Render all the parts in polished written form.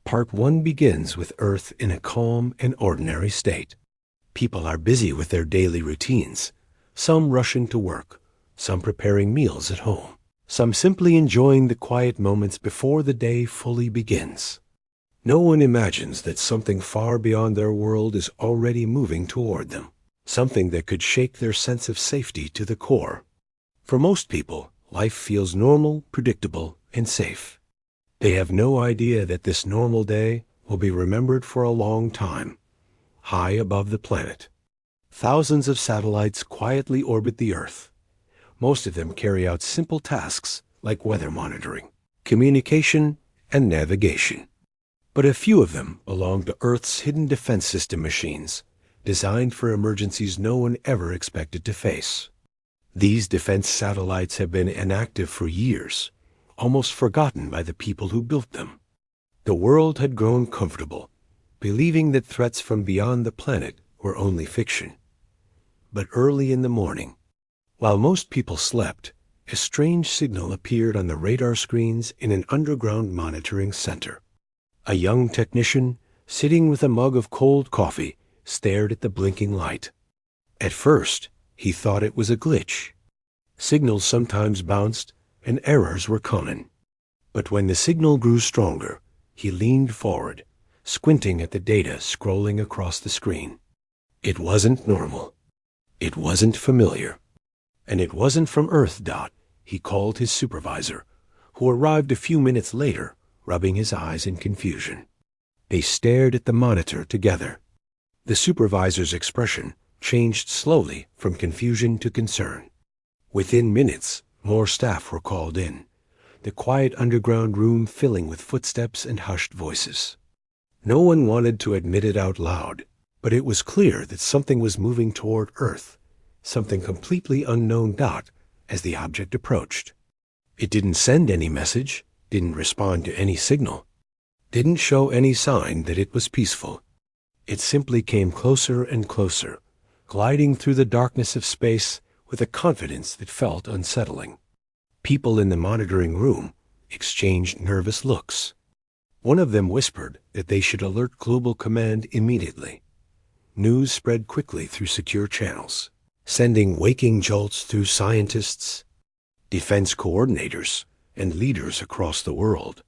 Part 1 begins with Earth in a calm and ordinary state. People are busy with their daily routines, some rushing to work, some preparing meals at home, some simply enjoying the quiet moments before the day fully begins. No one imagines that something far beyond their world is already moving toward them, something that could shake their sense of safety to the core. For most people, life feels normal, predictable, and safe. They have no idea that this normal day will be remembered for a long time. High above the planet, thousands of satellites quietly orbit the Earth. Most of them carry out simple tasks like weather monitoring, communication, and navigation. But a few of them belong to Earth's hidden defense system machines, designed for emergencies no one ever expected to face. These defense satellites have been inactive for years, almost forgotten by the people who built them. The world had grown comfortable, believing that threats from beyond the planet were only fiction. But early in the morning, while most people slept, a strange signal appeared on the radar screens in an underground monitoring center. A young technician, sitting with a mug of cold coffee, stared at the blinking light. At first, he thought it was a glitch. Signals sometimes bounced, and errors were common. But when the signal grew stronger, he leaned forward, squinting at the data scrolling across the screen. It wasn't normal. It wasn't familiar. And it wasn't from Earth. He called his supervisor, who arrived a few minutes later, rubbing his eyes in confusion. They stared at the monitor together. The supervisor's expression changed slowly from confusion to concern. Within minutes, more staff were called in, the quiet underground room filling with footsteps and hushed voices. No one wanted to admit it out loud, but it was clear that something was moving toward Earth, something completely unknown. As the object approached, it didn't send any message, didn't respond to any signal, didn't show any sign that it was peaceful. It simply came closer and closer, gliding through the darkness of space with a confidence that felt unsettling. People in the monitoring room exchanged nervous looks. One of them whispered that they should alert Global Command immediately. News spread quickly through secure channels, sending waking jolts through scientists, defense coordinators, and leaders across the world.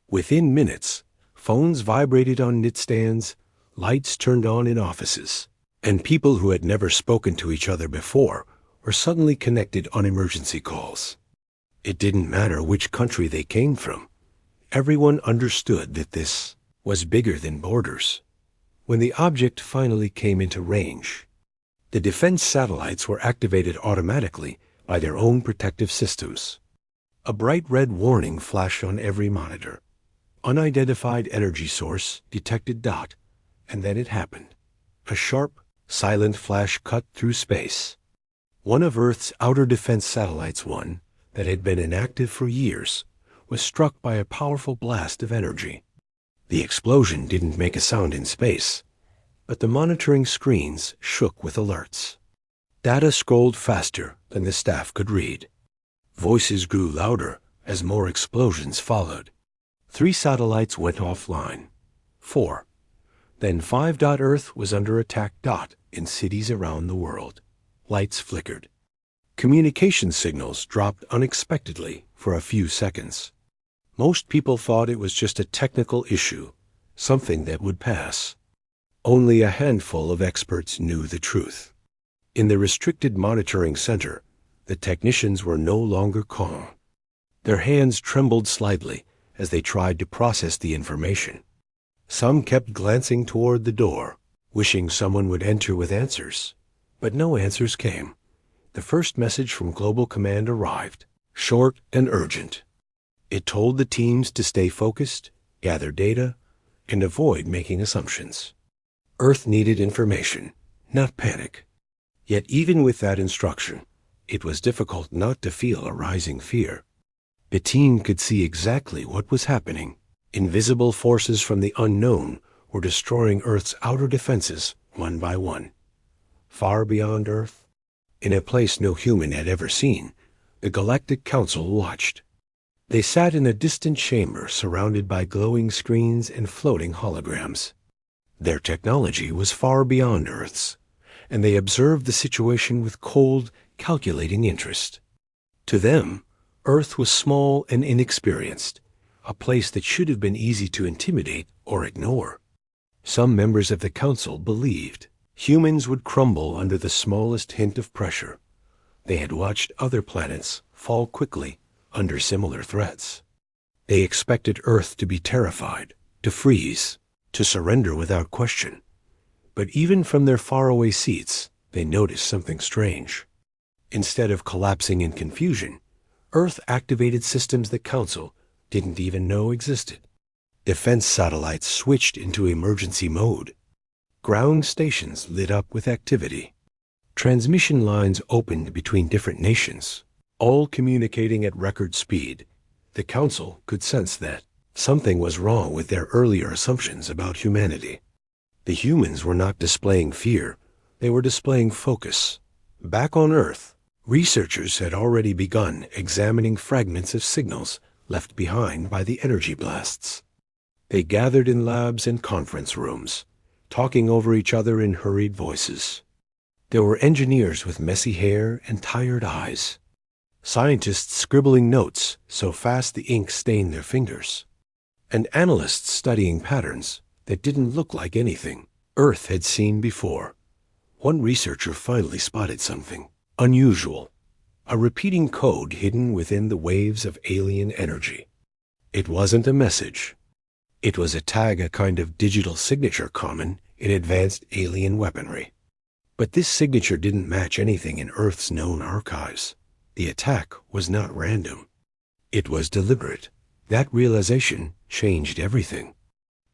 Within minutes, phones vibrated on nightstands, lights turned on in offices, and people who had never spoken to each other before were suddenly connected on emergency calls. It didn't matter which country they came from. Everyone understood that this was bigger than borders. When the object finally came into range, the defense satellites were activated automatically by their own protective systems. A bright red warning flashed on every monitor. Unidentified energy source detected. And then it happened. A sharp, silent flash cut through space. One of Earth's outer defense satellites, one that had been inactive for years, was struck by a powerful blast of energy. The explosion didn't make a sound in space, but the monitoring screens shook with alerts. Data scrolled faster than the staff could read. Voices grew louder as more explosions followed. 3 satellites went offline. 4. Then 5. Earth was under attack. In cities around the world. Lights flickered. Communication signals dropped unexpectedly for a few seconds. Most people thought it was just a technical issue, something that would pass. Only a handful of experts knew the truth. In the restricted monitoring center, the technicians were no longer calm. Their hands trembled slightly as they tried to process the information. Some kept glancing toward the door, wishing someone would enter with answers. But no answers came. The first message from Global Command arrived, short and urgent. It told the teams to stay focused, gather data, and avoid making assumptions. Earth needed information, not panic. Yet even with that instruction, it was difficult not to feel a rising fear. The team could see exactly what was happening. Invisible forces from the unknown were destroying Earth's outer defenses one by one. Far beyond Earth, in a place no human had ever seen, the Galactic Council watched. They sat in a distant chamber surrounded by glowing screens and floating holograms. Their technology was far beyond Earth's, and they observed the situation with cold, calculating interest. To them, Earth was small and inexperienced, a place that should have been easy to intimidate or ignore. Some members of the council believed humans would crumble under the smallest hint of pressure. They had watched other planets fall quickly under similar threats. They expected Earth to be terrified, to freeze, to surrender without question. But even from their faraway seats, they noticed something strange. Instead of collapsing in confusion, Earth activated systems the Council didn't even know existed. Defense satellites switched into emergency mode. Ground stations lit up with activity. Transmission lines opened between different nations, all communicating at record speed. The Council could sense that something was wrong with their earlier assumptions about humanity. The humans were not displaying fear, they were displaying focus. Back on Earth, researchers had already begun examining fragments of signals left behind by the energy blasts. They gathered in labs and conference rooms, talking over each other in hurried voices. There were engineers with messy hair and tired eyes, scientists scribbling notes so fast the ink stained their fingers, and analysts studying patterns that didn't look like anything Earth had seen before. One researcher finally spotted something unusual, a repeating code hidden within the waves of alien energy. It wasn't a message. It was a tag, a kind of digital signature common in advanced alien weaponry. But this signature didn't match anything in Earth's known archives. The attack was not random. It was deliberate. That realization changed everything.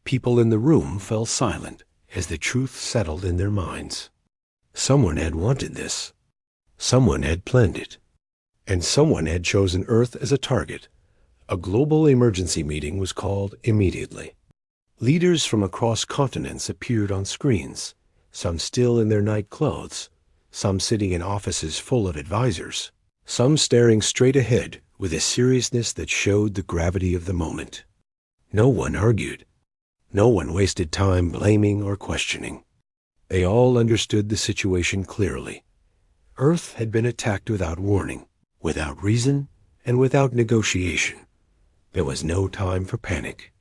People in the room fell silent as the truth settled in their minds. Someone had wanted this. Someone had planned it. And someone had chosen Earth as a target. A global emergency meeting was called immediately. Leaders from across continents appeared on screens, some still in their night clothes, some sitting in offices full of advisors, some staring straight ahead with a seriousness that showed the gravity of the moment. No one argued. No one wasted time blaming or questioning. They all understood the situation clearly. Earth had been attacked without warning, without reason, and without negotiation. There was no time for panic.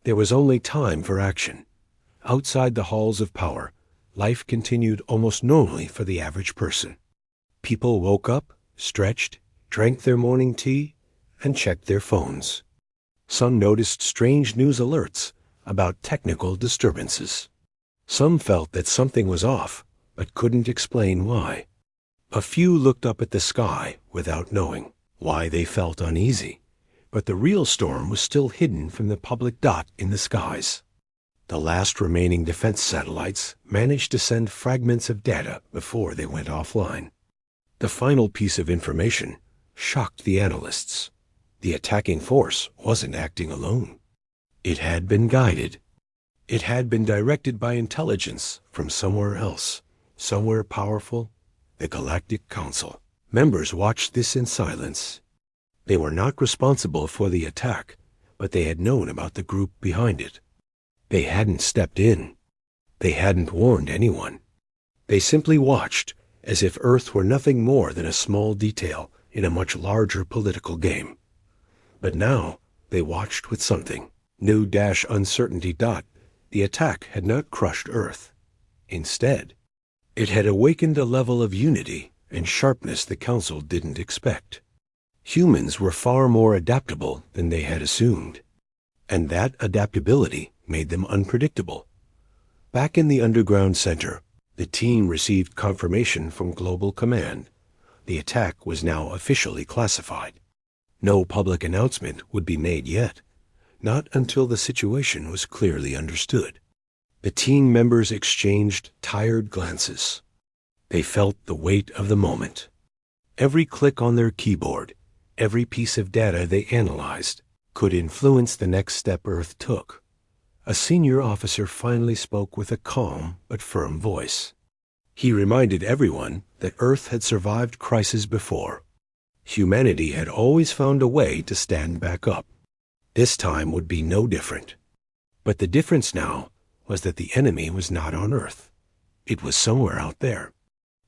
There was only time for action. Outside the halls of power, life continued almost normally for the average person. People woke up, stretched, drank their morning tea, and checked their phones. Some noticed strange news alerts about technical disturbances. Some felt that something was off, but couldn't explain why. A few looked up at the sky without knowing why they felt uneasy. But the real storm was still hidden from the public dot in the skies. The last remaining defense satellites managed to send fragments of data before they went offline. The final piece of information shocked the analysts. The attacking force wasn't acting alone. It had been guided. It had been directed by intelligence from somewhere else, somewhere powerful, the Galactic Council. Members watched this in silence. They were not responsible for the attack, but they had known about the group behind it. They hadn't stepped in. They hadn't warned anyone. They simply watched, as if Earth were nothing more than a small detail in a much larger political game. But now they watched with something. New uncertainty. The attack had not crushed Earth. Instead, it had awakened a level of unity and sharpness the Council didn't expect. Humans were far more adaptable than they had assumed, and that adaptability made them unpredictable. Back in the underground center, the team received confirmation from Global Command. The attack was now officially classified. No public announcement would be made yet, not until the situation was clearly understood. The team members exchanged tired glances. They felt the weight of the moment. Every click on their keyboard, every piece of data they analyzed, could influence the next step Earth took. A senior officer finally spoke with a calm but firm voice. He reminded everyone that Earth had survived crises before. Humanity had always found a way to stand back up. This time would be no different. But the difference now was that the enemy was not on Earth. It was somewhere out there.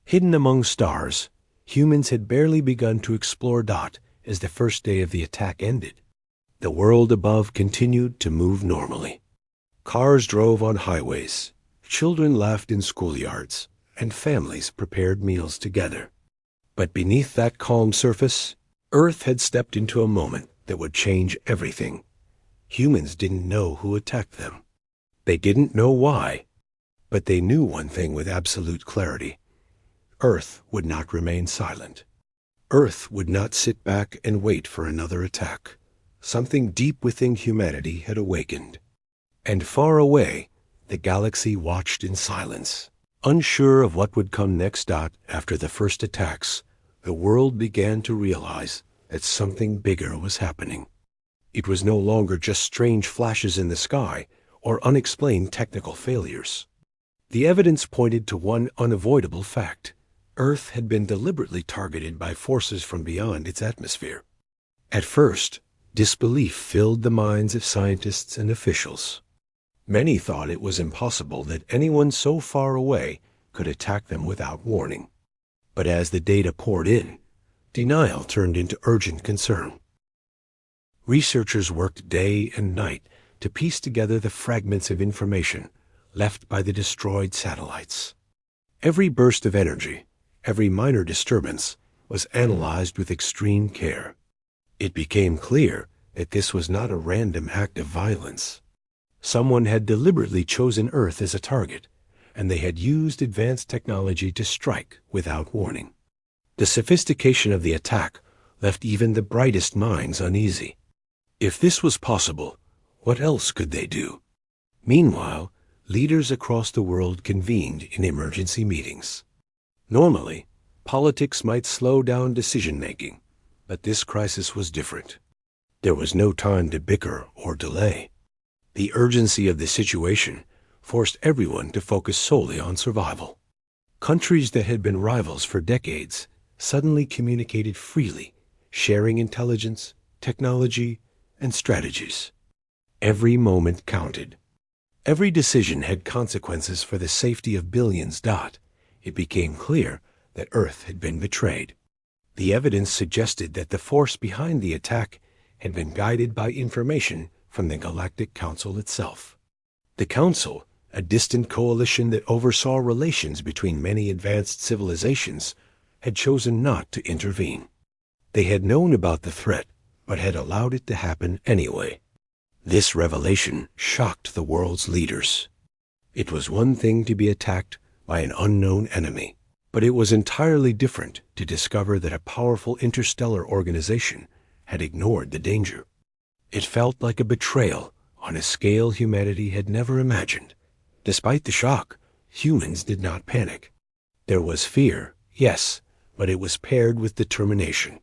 Hidden among stars, humans had barely begun to explore Dot as the first day of the attack ended. The world above continued to move normally. Cars drove on highways, children laughed in schoolyards, and families prepared meals together. But beneath that calm surface, Earth had stepped into a moment that would change everything. Humans didn't know who attacked them. They didn't know why, but they knew one thing with absolute clarity. Earth would not remain silent. Earth would not sit back and wait for another attack. Something deep within humanity had awakened. And far away, the galaxy watched in silence. Unsure of what would come next. After the first attacks, the world began to realize that something bigger was happening. It was no longer just strange flashes in the sky or unexplained technical failures. The evidence pointed to one unavoidable fact. Earth had been deliberately targeted by forces from beyond its atmosphere. At first, disbelief filled the minds of scientists and officials. Many thought it was impossible that anyone so far away could attack them without warning. But as the data poured in, denial turned into urgent concern. Researchers worked day and night to piece together the fragments of information left by the destroyed satellites. Every burst of energy, every minor disturbance, was analyzed with extreme care. It became clear that this was not a random act of violence. Someone had deliberately chosen Earth as a target, and they had used advanced technology to strike without warning. The sophistication of the attack left even the brightest minds uneasy. If this was possible, what else could they do? Meanwhile, leaders across the world convened in emergency meetings. Normally, politics might slow down decision-making, but this crisis was different. There was no time to bicker or delay. The urgency of the situation forced everyone to focus solely on survival. Countries that had been rivals for decades suddenly communicated freely, sharing intelligence, technology, and strategies. Every moment counted. Every decision had consequences for the safety of billions. It became clear that Earth had been betrayed. The evidence suggested that the force behind the attack had been guided by information from the Galactic Council itself. The Council, a distant coalition that oversaw relations between many advanced civilizations, had chosen not to intervene. They had known about the threat, but had allowed it to happen anyway. This revelation shocked the world's leaders. It was one thing to be attacked by an unknown enemy, but it was entirely different to discover that a powerful interstellar organization had ignored the danger. It felt like a betrayal on a scale humanity had never imagined. Despite the shock, humans did not panic. There was fear, yes, but it was paired with determination.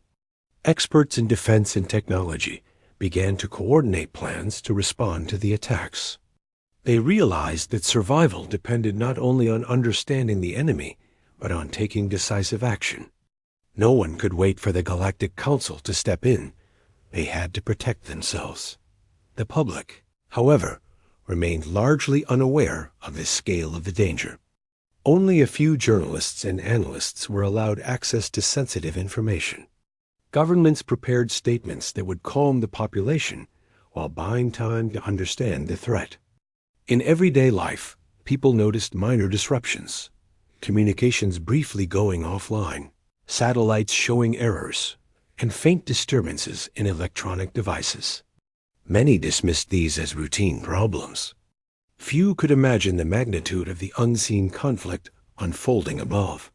Experts in defense and technology began to coordinate plans to respond to the attacks. They realized that survival depended not only on understanding the enemy, but on taking decisive action. No one could wait for the Galactic Council to step in. They had to protect themselves. The public, however, remained largely unaware of the scale of the danger. Only a few journalists and analysts were allowed access to sensitive information. Governments prepared statements that would calm the population while buying time to understand the threat. In everyday life, people noticed minor disruptions, communications briefly going offline, satellites showing errors, and faint disturbances in electronic devices. Many dismissed these as routine problems. Few could imagine the magnitude of the unseen conflict unfolding above.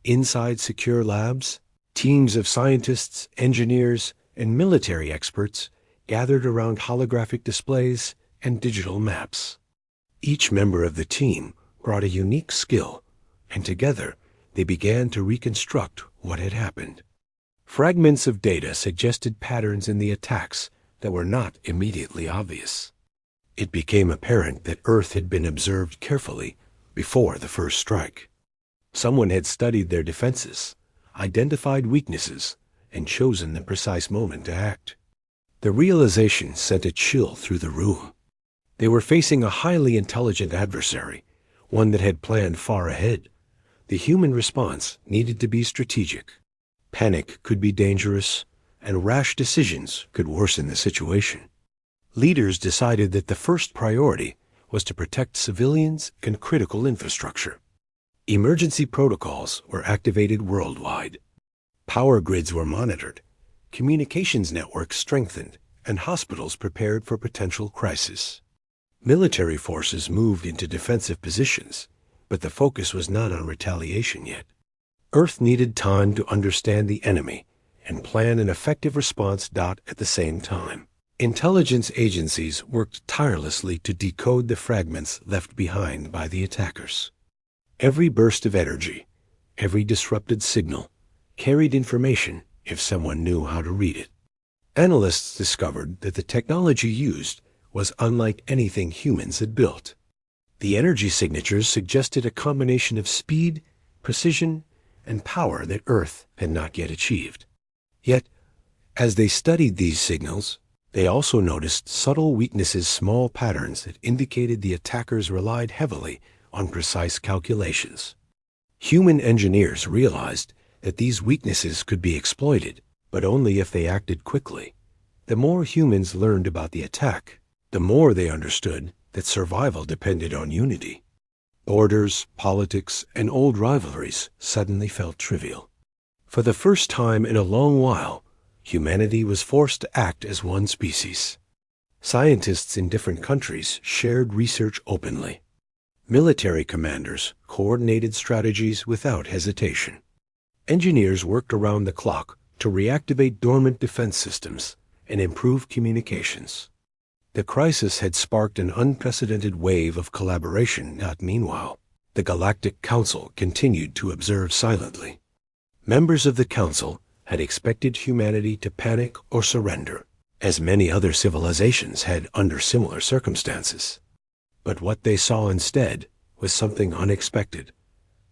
Inside secure labs, teams of scientists, engineers, and military experts gathered around holographic displays and digital maps. Each member of the team brought a unique skill, and together they began to reconstruct what had happened. Fragments of data suggested patterns in the attacks that were not immediately obvious. It became apparent that Earth had been observed carefully before the first strike. Someone had studied their defenses, identified weaknesses, and chosen the precise moment to act. The realization sent a chill through the room. They were facing a highly intelligent adversary, one that had planned far ahead. The human response needed to be strategic. Panic could be dangerous, and rash decisions could worsen the situation. Leaders decided that the first priority was to protect civilians and critical infrastructure. Emergency protocols were activated worldwide. Power grids were monitored, communications networks strengthened, and hospitals prepared for potential crisis. Military forces moved into defensive positions, but the focus was not on retaliation yet. Earth needed time to understand the enemy and plan an effective response. At the same time, intelligence agencies worked tirelessly to decode the fragments left behind by the attackers. Every burst of energy, every disrupted signal, carried information if someone knew how to read it. Analysts discovered that the technology used was unlike anything humans had built. The energy signatures suggested a combination of speed, precision, and power that Earth had not yet achieved. Yet, as they studied these signals, they also noticed subtle weaknesses, small patterns that indicated the attackers relied heavily on precise calculations. Human engineers realized that these weaknesses could be exploited, but only if they acted quickly. The more humans learned about the attack, the more they understood that survival depended on unity. Borders, politics, and old rivalries suddenly felt trivial. For the first time in a long while, humanity was forced to act as one species. Scientists in different countries shared research openly. Military commanders coordinated strategies without hesitation. Engineers worked around the clock to reactivate dormant defense systems and improve communications. The crisis had sparked an unprecedented wave of collaboration. Meanwhile, the Galactic Council continued to observe silently. Members of the Council had expected humanity to panic or surrender, as many other civilizations had under similar circumstances. But what they saw instead was something unexpected: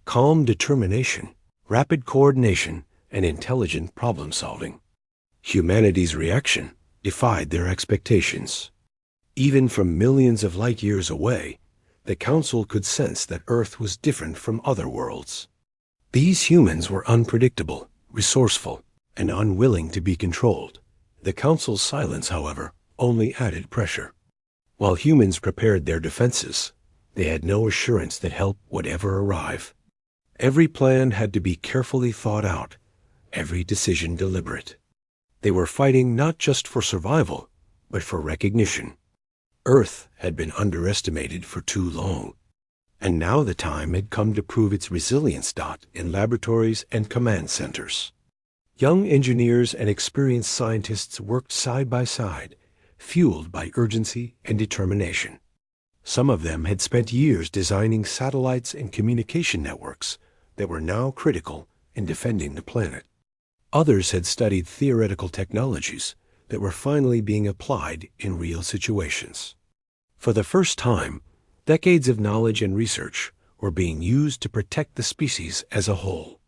calm determination, rapid coordination, and intelligent problem-solving. Humanity's reaction defied their expectations. Even from millions of light years away, the Council could sense that Earth was different from other worlds. These humans were unpredictable, resourceful, and unwilling to be controlled. The Council's silence, however, only added pressure. While humans prepared their defenses, they had no assurance that help would ever arrive. Every plan had to be carefully thought out, every decision deliberate. They were fighting not just for survival, but for recognition. Earth had been underestimated for too long, and now the time had come to prove its resilience. In laboratories and command centers, young engineers and experienced scientists worked side by side, fueled by urgency and determination. Some of them had spent years designing satellites and communication networks that were now critical in defending the planet. Others had studied theoretical technologies that were finally being applied in real situations. For the first time, decades of knowledge and research were being used to protect the species as a whole.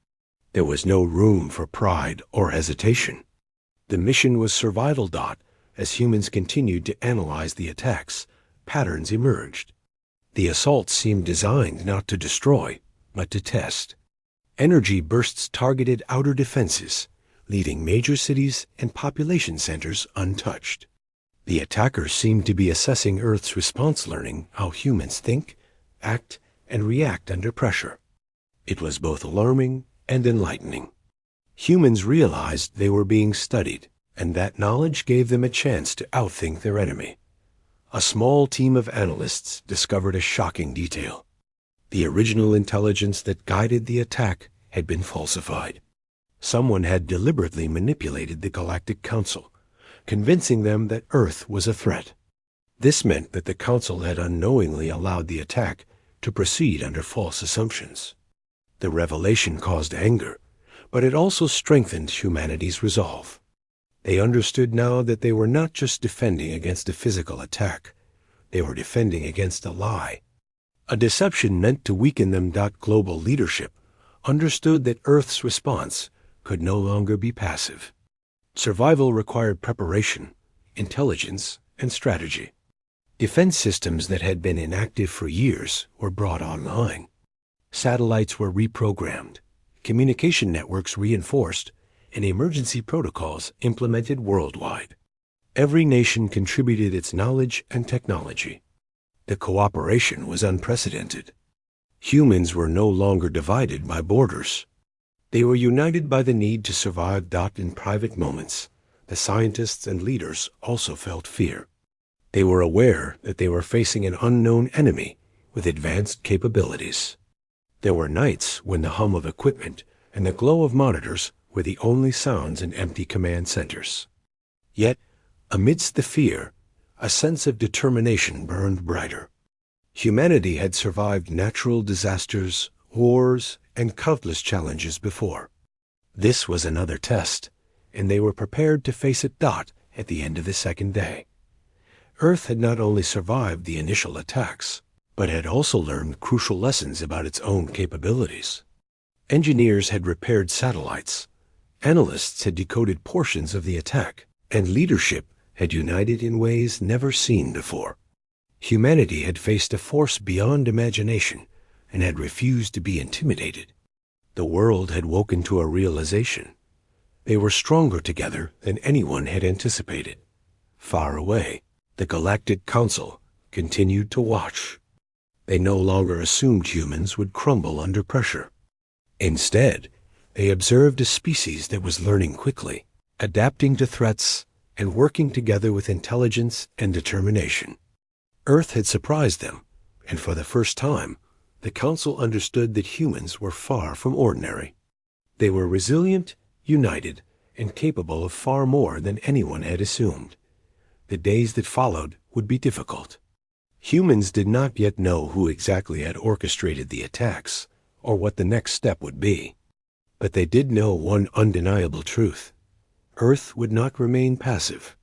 There was no room for pride or hesitation. The mission was survival. As humans continued to analyze the attacks, patterns emerged. The assaults seemed designed not to destroy, but to test. Energy bursts targeted outer defenses, leaving major cities and population centers untouched. The attackers seemed to be assessing Earth's response, learning how humans think, act, and react under pressure. It was both alarming and enlightening. Humans realized they were being studied, and that knowledge gave them a chance to outthink their enemy. A small team of analysts discovered a shocking detail. The original intelligence that guided the attack had been falsified. Someone had deliberately manipulated the Galactic Council, convincing them that Earth was a threat. This meant that the Council had unknowingly allowed the attack to proceed under false assumptions. The revelation caused anger, but it also strengthened humanity's resolve. They understood now that they were not just defending against a physical attack, they were defending against a lie. A deception meant to weaken them. Global leadership understood that Earth's response could no longer be passive. Survival required preparation, intelligence, and strategy. Defense systems that had been inactive for years were brought online. Satellites were reprogrammed, communication networks reinforced, and emergency protocols implemented worldwide. Every nation contributed its knowledge and technology. The cooperation was unprecedented. Humans were no longer divided by borders. They were united by the need to survive. In private moments, the scientists and leaders also felt fear. They were aware that they were facing an unknown enemy with advanced capabilities. There were nights when the hum of equipment and the glow of monitors were the only sounds in empty command centers. Yet, amidst the fear, a sense of determination burned brighter. Humanity had survived natural disasters, wars, and countless challenges before. This was another test, and they were prepared to face it. At the end of the second day, Earth had not only survived the initial attacks, but had also learned crucial lessons about its own capabilities. Engineers had repaired satellites, analysts had decoded portions of the attack, and leadership had united in ways never seen before. Humanity had faced a force beyond imagination and had refused to be intimidated. The world had woken to a realization. They were stronger together than anyone had anticipated. Far away, the Galactic Council continued to watch. They no longer assumed humans would crumble under pressure. Instead, they observed a species that was learning quickly, adapting to threats, and working together with intelligence and determination. Earth had surprised them, and for the first time, the Council understood that humans were far from ordinary. They were resilient, united, and capable of far more than anyone had assumed. The days that followed would be difficult. Humans did not yet know who exactly had orchestrated the attacks, or what the next step would be. But they did know one undeniable truth. Earth would not remain passive.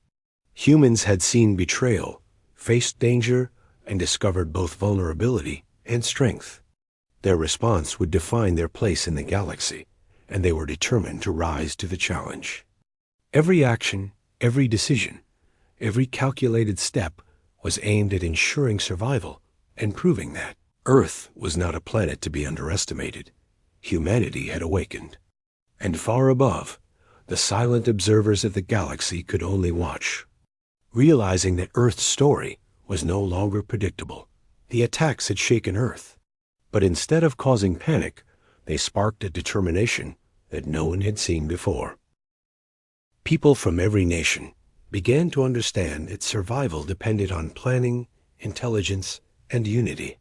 Humans had seen betrayal, faced danger, and discovered both vulnerability and strength. Their response would define their place in the galaxy, and they were determined to rise to the challenge. Every action, every decision, every calculated step was aimed at ensuring survival and proving that Earth was not a planet to be underestimated. Humanity had awakened. And far above, the silent observers of the galaxy could only watch. Realizing that Earth's story was no longer predictable, the attacks had shaken Earth. But instead of causing panic, they sparked a determination that no one had seen before. People from every nation began to understand that survival depended on planning, intelligence, and unity.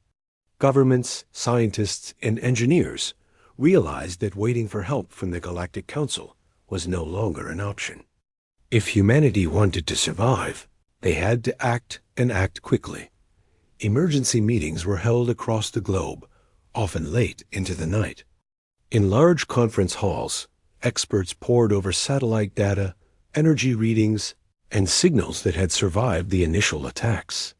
Governments, scientists, and engineers realized that waiting for help from the Galactic Council was no longer an option. If humanity wanted to survive, they had to act and act quickly. Emergency meetings were held across the globe, often late into the night. In large conference halls, experts pored over satellite data, energy readings, and signals that had survived the initial attacks.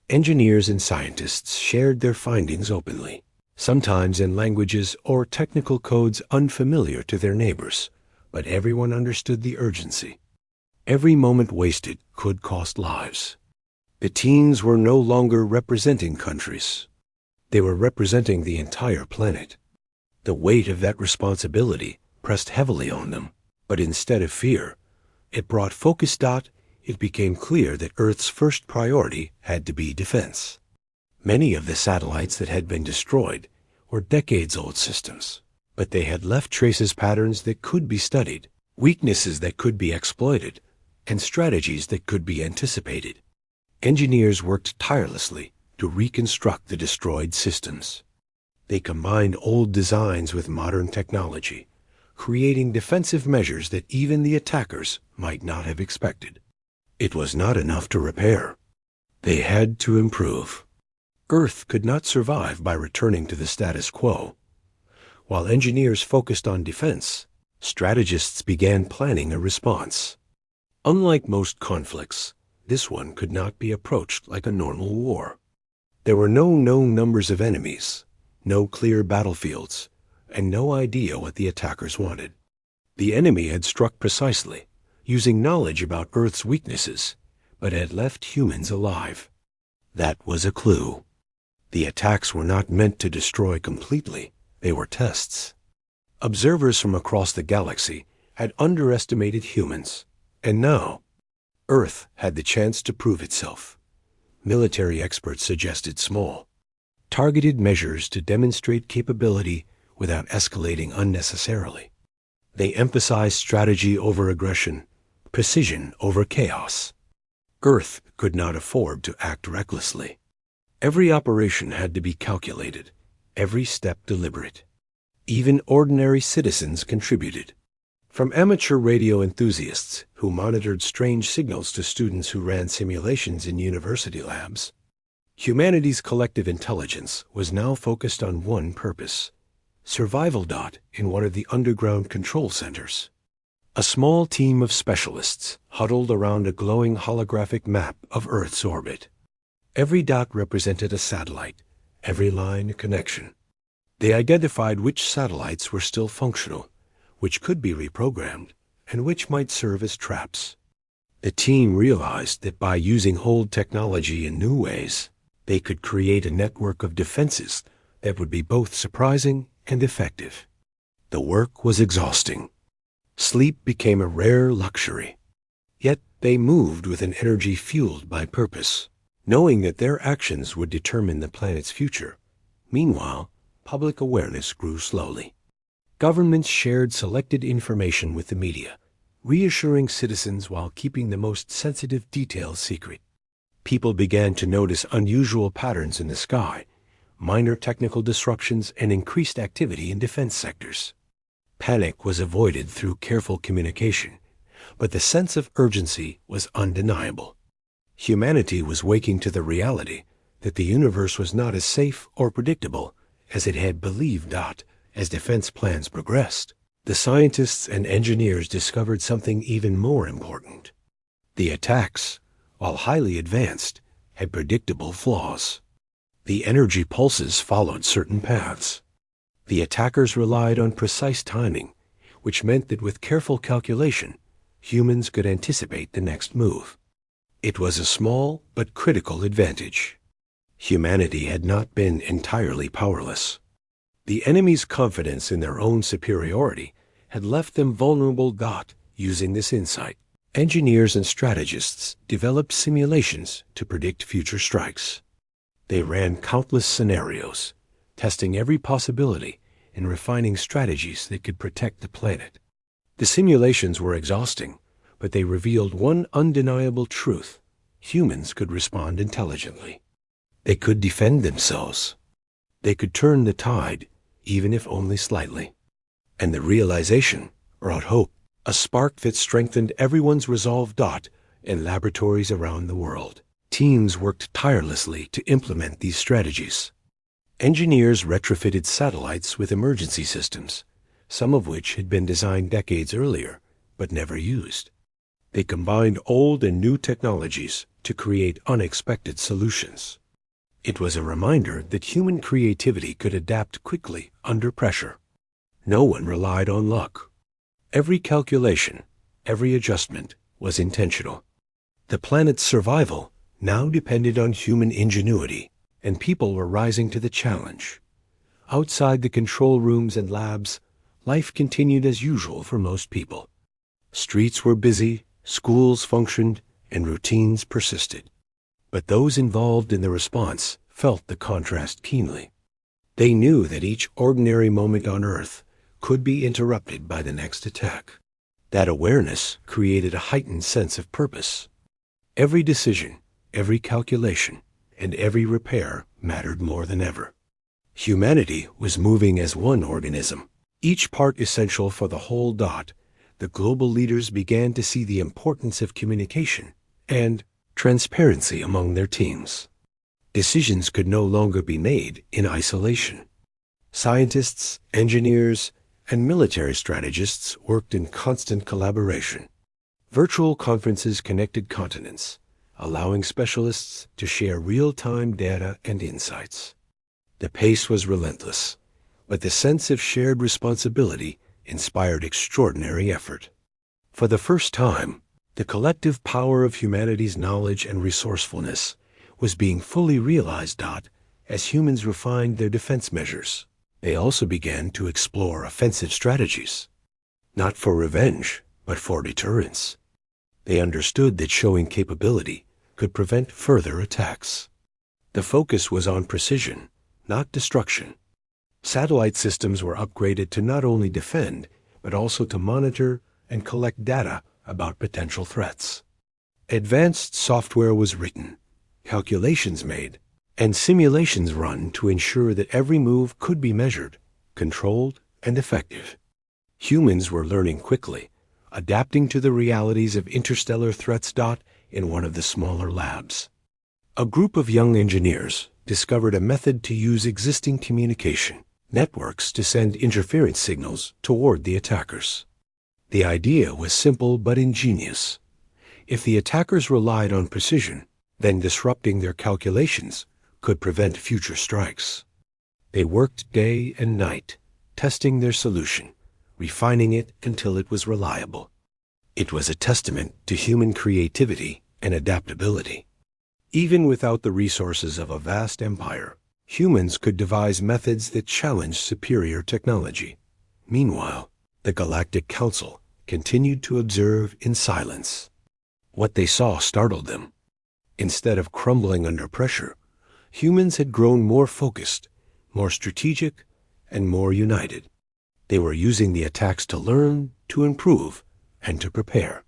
Engineers and scientists shared their findings openly, sometimes in languages or technical codes unfamiliar to their neighbors, but everyone understood the urgency. Every moment wasted could cost lives. The teens were no longer representing countries. They were representing the entire planet. The weight of that responsibility pressed heavily on them, but instead of fear, it brought focus. It became clear that Earth's first priority had to be defense. Many of the satellites that had been destroyed were decades-old systems, but they had left patterns that could be studied, weaknesses that could be exploited, and strategies that could be anticipated. Engineers worked tirelessly to reconstruct the destroyed systems. They combined old designs with modern technology, creating defensive measures that even the attackers might not have expected. It was not enough to repair. They had to improve. Earth could not survive by returning to the status quo. While engineers focused on defense, strategists began planning a response. Unlike most conflicts, this one could not be approached like a normal war. There were no known numbers of enemies, no clear battlefields, and no idea what the attackers wanted. The enemy had struck precisely, using knowledge about Earth's weaknesses, but had left humans alive. That was a clue. The attacks were not meant to destroy completely. They were tests. Observers from across the galaxy had underestimated humans, and now Earth had the chance to prove itself. Military experts suggested small, targeted measures to demonstrate capability without escalating unnecessarily. They emphasized strategy over aggression, precision over chaos. Earth could not afford to act recklessly. Every operation had to be calculated, every step deliberate. Even ordinary citizens contributed. From amateur radio enthusiasts who monitored strange signals to students who ran simulations in university labs, humanity's collective intelligence was now focused on one purpose: survival. In one of the underground control centers, a small team of specialists huddled around a glowing holographic map of Earth's orbit. Every dot represented a satellite, every line a connection. They identified which satellites were still functional, which could be reprogrammed, and which might serve as traps. The team realized that by using old technology in new ways, they could create a network of defenses that would be both surprising and effective. The work was exhausting. Sleep became a rare luxury. Yet they moved with an energy fueled by purpose, knowing that their actions would determine the planet's future. Meanwhile, public awareness grew slowly. Governments shared selected information with the media, reassuring citizens while keeping the most sensitive details secret. People began to notice unusual patterns in the sky, minor technical disruptions, and increased activity in defense sectors. Panic was avoided through careful communication, but the sense of urgency was undeniable. Humanity was waking to the reality that the universe was not as safe or predictable as it had believed. As defense plans progressed, the scientists and engineers discovered something even more important. The attacks, while highly advanced, had predictable flaws. The energy pulses followed certain paths. The attackers relied on precise timing, which meant that with careful calculation, humans could anticipate the next move. It was a small but critical advantage. Humanity had not been entirely powerless. The enemy's confidence in their own superiority had left them vulnerable. Using this insight, engineers and strategists developed simulations to predict future strikes. They ran countless scenarios, testing every possibility and refining strategies that could protect the planet. The simulations were exhausting, but they revealed one undeniable truth: humans could respond intelligently. They could defend themselves. They could turn the tide, even if only slightly. And the realization brought hope, a spark that strengthened everyone's resolve. In laboratories around the world, teams worked tirelessly to implement these strategies. Engineers retrofitted satellites with emergency systems, some of which had been designed decades earlier, but never used. They combined old and new technologies to create unexpected solutions. It was a reminder that human creativity could adapt quickly under pressure. No one relied on luck. Every calculation, every adjustment was intentional. The planet's survival now depended on human ingenuity, and people were rising to the challenge. Outside the control rooms and labs, life continued as usual for most people. Streets were busy, schools functioned, and routines persisted. But those involved in the response felt the contrast keenly. They knew that each ordinary moment on Earth could be interrupted by the next attack. That awareness created a heightened sense of purpose. Every decision, every calculation, and every repair mattered more than ever. Humanity was moving as one organism, each part essential for the whole. The global leaders began to see the importance of communication and transparency among their teams. Decisions could no longer be made in isolation. Scientists, engineers, and military strategists worked in constant collaboration. Virtual conferences connected continents, allowing specialists to share real-time data and insights. The pace was relentless, but the sense of shared responsibility inspired extraordinary effort. For the first time, the collective power of humanity's knowledge and resourcefulness was being fully realized. As humans refined their defense measures, they also began to explore offensive strategies, not for revenge, but for deterrence. They understood that showing capability could prevent further attacks. The focus was on precision, not destruction. Satellite systems were upgraded to not only defend, but also to monitor and collect data about potential threats. Advanced software was written, calculations made, and simulations run to ensure that every move could be measured, controlled, and effective. Humans were learning quickly, adapting to the realities of interstellar threats. In one of the smaller labs, a group of young engineers discovered a method to use existing communication networks to send interference signals toward the attackers. The idea was simple but ingenious. If the attackers relied on precision, then disrupting their calculations could prevent future strikes. They worked day and night, testing their solution, refining it until it was reliable. It was a testament to human creativity and adaptability. Even without the resources of a vast empire, humans could devise methods that challenged superior technology. Meanwhile, the Galactic Council continued to observe in silence. What they saw startled them. Instead of crumbling under pressure, humans had grown more focused, more strategic, and more united. They were using the attacks to learn, to improve, and to prepare.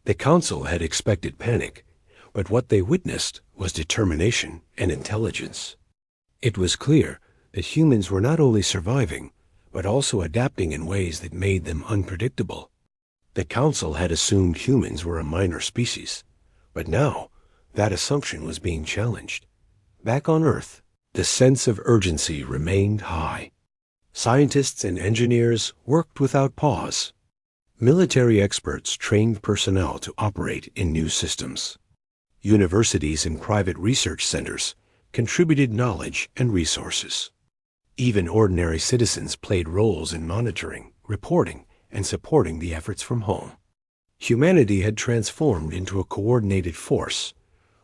The Council had expected panic, but what they witnessed was determination and intelligence. It was clear that humans were not only surviving, but also adapting in ways that made them unpredictable. The Council had assumed humans were a minor species, but now that assumption was being challenged. Back on Earth, the sense of urgency remained high. Scientists and engineers worked without pause. Military experts trained personnel to operate in new systems. Universities and private research centers contributed knowledge and resources. Even ordinary citizens played roles in monitoring, reporting, and supporting the efforts from home. Humanity had transformed into a coordinated force,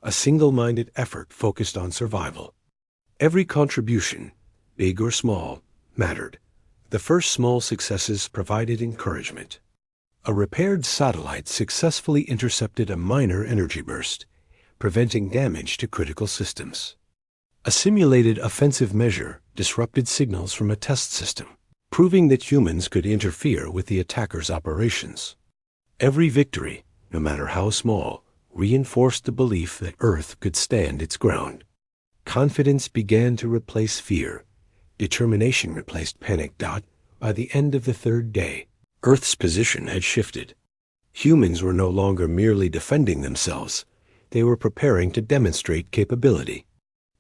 a single-minded effort focused on survival. Every contribution, big or small, mattered. The first small successes provided encouragement. A repaired satellite successfully intercepted a minor energy burst, preventing damage to critical systems. A simulated offensive measure disrupted signals from a test system, proving that humans could interfere with the attacker's operations. Every victory, no matter how small, reinforced the belief that Earth could stand its ground. Confidence began to replace fear. Determination replaced panic. By the end of the third day, Earth's position had shifted. Humans were no longer merely defending themselves. They were preparing to demonstrate capability.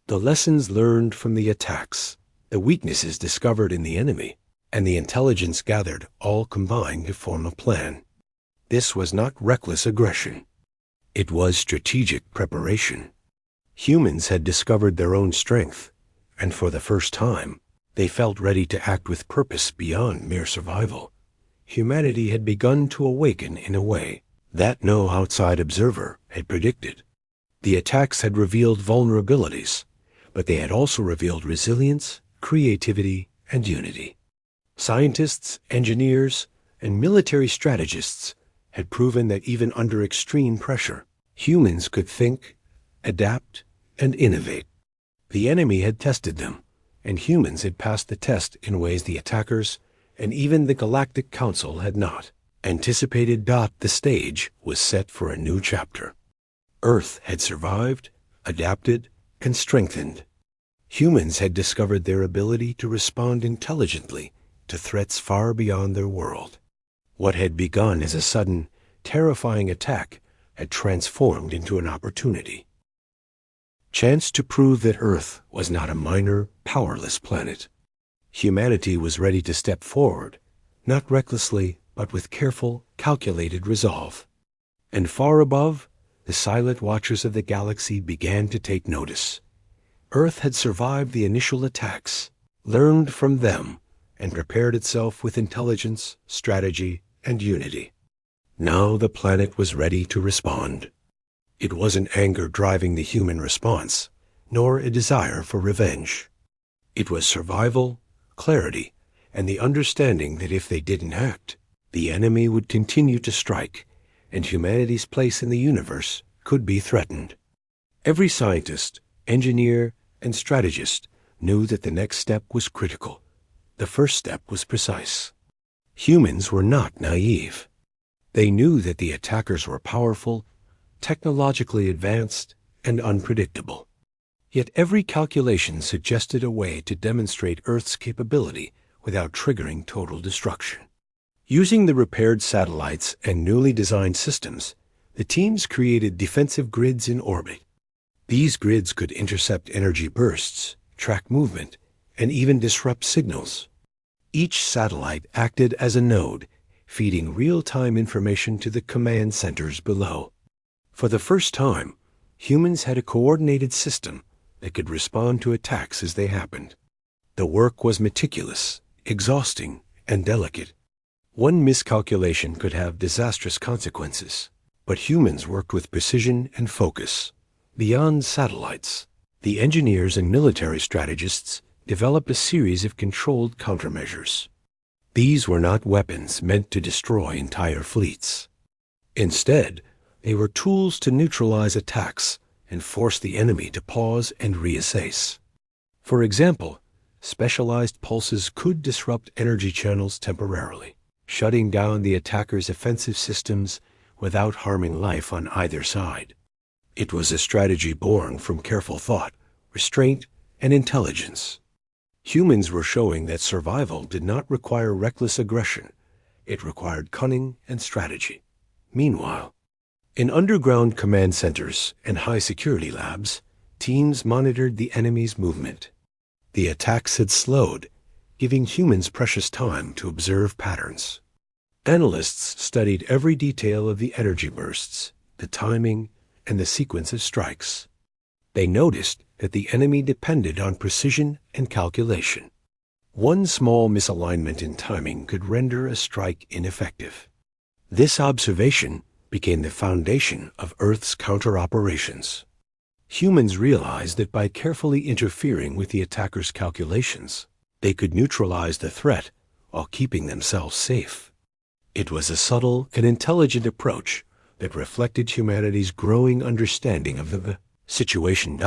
The lessons learned from the attacks, the weaknesses discovered in the enemy, and the intelligence gathered all combined to form a plan. This was not reckless aggression. It was strategic preparation. Humans had discovered their own strength, and for the first time, they felt ready to act with purpose beyond mere survival. Humanity had begun to awaken in a way that no outside observer had predicted. The attacks had revealed vulnerabilities, but they had also revealed resilience, creativity, and unity. Scientists, engineers, and military strategists had proven that even under extreme pressure, humans could think, adapt, and innovate. The enemy had tested them, and humans had passed the test in ways the attackers and even the Galactic Council had not anticipated. The stage was set for a new chapter. Earth had survived, adapted, and strengthened. Humans had discovered their ability to respond intelligently to threats far beyond their world. What had begun as a sudden, terrifying attack had transformed into an opportunity. Chance to prove that Earth was not a minor, powerless planet. Humanity was ready to step forward, not recklessly, but with careful, calculated resolve. And far above, the silent watchers of the galaxy began to take notice. Earth had survived the initial attacks, learned from them, and prepared itself with intelligence, strategy, and unity. Now the planet was ready to respond. It wasn't anger driving the human response, nor a desire for revenge. It was survival, clarity, and the understanding that if they didn't act, the enemy would continue to strike, and humanity's place in the universe could be threatened. Every scientist, engineer, and strategist knew that the next step was critical. The first step was precise. Humans were not naive. They knew that the attackers were powerful, technologically advanced, and unpredictable. Yet every calculation suggested a way to demonstrate Earth's capability without triggering total destruction. Using the repaired satellites and newly designed systems, the teams created defensive grids in orbit. These grids could intercept energy bursts, track movement, and even disrupt signals. Each satellite acted as a node, feeding real-time information to the command centers below. For the first time, humans had a coordinated system that could respond to attacks as they happened. The work was meticulous, exhausting, and delicate. One miscalculation could have disastrous consequences, but humans worked with precision and focus. Beyond satellites, the engineers and military strategists developed a series of controlled countermeasures. These were not weapons meant to destroy entire fleets. Instead, they were tools to neutralize attacks and force the enemy to pause and reassess. For example, specialized pulses could disrupt energy channels temporarily, shutting down the attacker's offensive systems without harming life on either side. It was a strategy born from careful thought, restraint, and intelligence. Humans were showing that survival did not require reckless aggression. It required cunning and strategy. Meanwhile, in underground command centers and high-security labs, teams monitored the enemy's movement. The attacks had slowed, giving humans precious time to observe patterns. Analysts studied every detail of the energy bursts, the timing, and the sequence of strikes. They noticed that the enemy depended on precision and calculation. One small misalignment in timing could render a strike ineffective. This observation became the foundation of Earth's counter-operations. Humans realized that by carefully interfering with the attacker's calculations, they could neutralize the threat while keeping themselves safe. It was a subtle and intelligent approach that reflected humanity's growing understanding of the situation.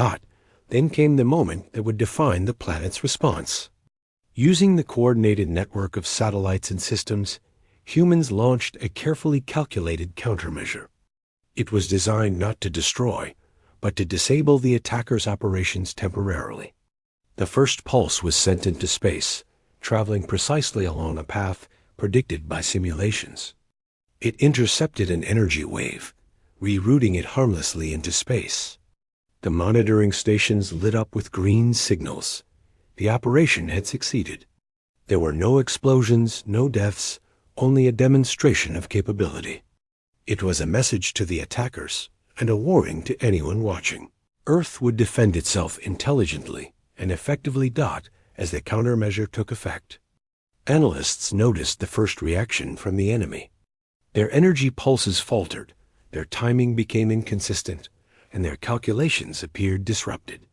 Then came the moment that would define the planet's response. Using the coordinated network of satellites and systems, humans launched a carefully calculated countermeasure. It was designed not to destroy, but to disable the attacker's operations temporarily. The first pulse was sent into space, traveling precisely along a path predicted by simulations. It intercepted an energy wave, rerouting it harmlessly into space. The monitoring stations lit up with green signals. The operation had succeeded. There were no explosions, no deaths, only a demonstration of capability. It was a message to the attackers and a warning to anyone watching. Earth would defend itself intelligently and effectively as the countermeasure took effect. Analysts noticed the first reaction from the enemy. Their energy pulses faltered, their timing became inconsistent, and their calculations appeared disrupted.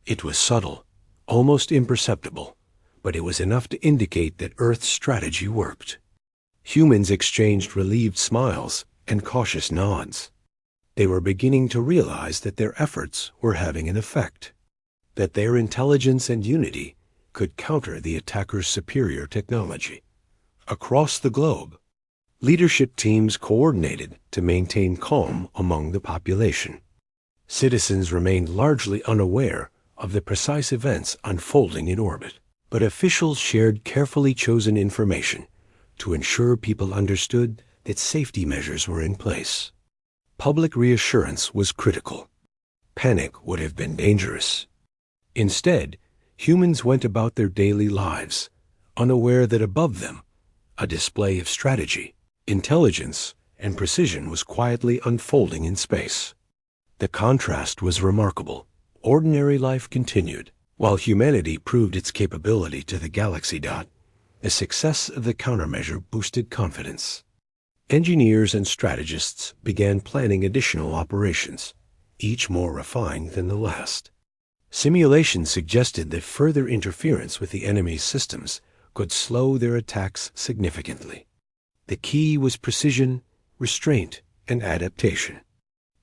It was subtle, almost imperceptible, but it was enough to indicate that Earth's strategy worked. Humans exchanged relieved smiles and cautious nods. They were beginning to realize that their efforts were having an effect, that their intelligence and unity could counter the attacker's superior technology. Across the globe, leadership teams coordinated to maintain calm among the population. Citizens remained largely unaware of the precise events unfolding in orbit, but officials shared carefully chosen information to ensure people understood that safety measures were in place. Public reassurance was critical. Panic would have been dangerous. Instead, humans went about their daily lives, unaware that above them, a display of strategy, intelligence, and precision was quietly unfolding in space. The contrast was remarkable. Ordinary life continued, while humanity proved its capability to the galaxy. The success of the countermeasure boosted confidence. Engineers and strategists began planning additional operations, each more refined than the last. Simulations suggested that further interference with the enemy's systems could slow their attacks significantly. The key was precision, restraint, and adaptation.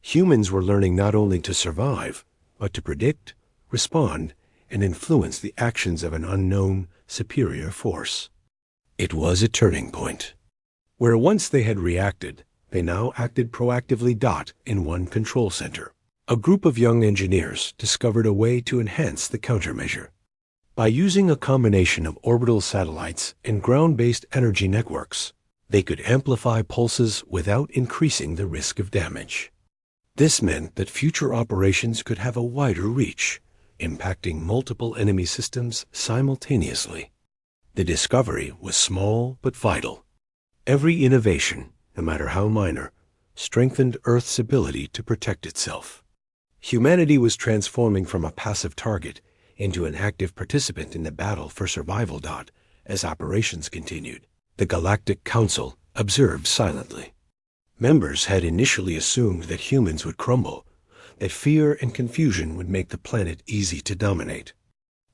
Humans were learning not only to survive, but to predict, respond, and influence the actions of an unknown, superior force. It was a turning point. Where once they had reacted, they now acted proactively. In one control center, a group of young engineers discovered a way to enhance the countermeasure. By using a combination of orbital satellites and ground-based energy networks, they could amplify pulses without increasing the risk of damage. This meant that future operations could have a wider reach, impacting multiple enemy systems simultaneously. The discovery was small but vital. Every innovation, no matter how minor, strengthened Earth's ability to protect itself. Humanity was transforming from a passive target into an active participant in the battle for survival. As operations continued, the Galactic Council observed silently. Members had initially assumed that humans would crumble, that fear and confusion would make the planet easy to dominate.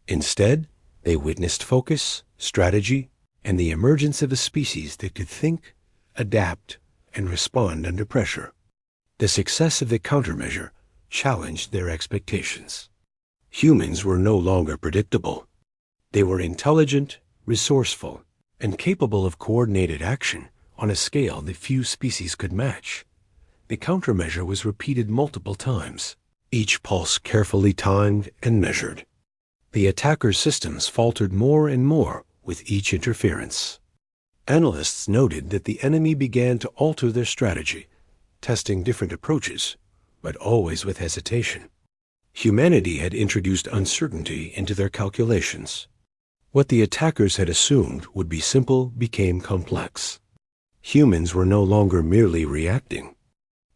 Instead, they witnessed focus, strategy, and the emergence of a species that could think, adapt, and respond under pressure. The success of the countermeasure challenged their expectations. Humans were no longer predictable. They were intelligent, resourceful, and capable of coordinated action on a scale that few species could match. The countermeasure was repeated multiple times, each pulse carefully timed and measured. The attacker's systems faltered more and more with each interference. Analysts noted that the enemy began to alter their strategy, testing different approaches, but always with hesitation. Humanity had introduced uncertainty into their calculations. What the attackers had assumed would be simple became complex. Humans were no longer merely reacting.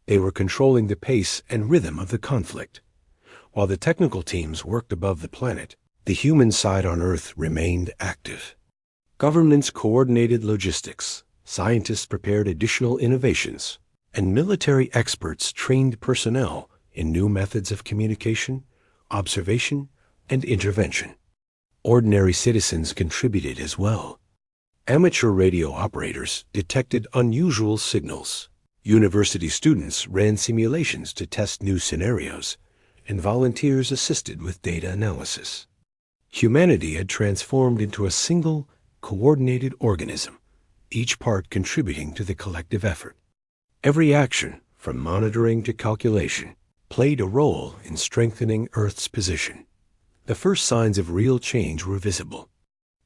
They were controlling the pace and rhythm of the conflict. While the technical teams worked above the planet, the human side on Earth remained active. Governments coordinated logistics, scientists prepared additional innovations, and military experts trained personnel in new methods of communication, observation, and intervention. Ordinary citizens contributed as well. Amateur radio operators detected unusual signals. University students ran simulations to test new scenarios, and volunteers assisted with data analysis. Humanity had transformed into a single, coordinated organism, each part contributing to the collective effort. Every action, from monitoring to calculation, played a role in strengthening Earth's position. The first signs of real change were visible.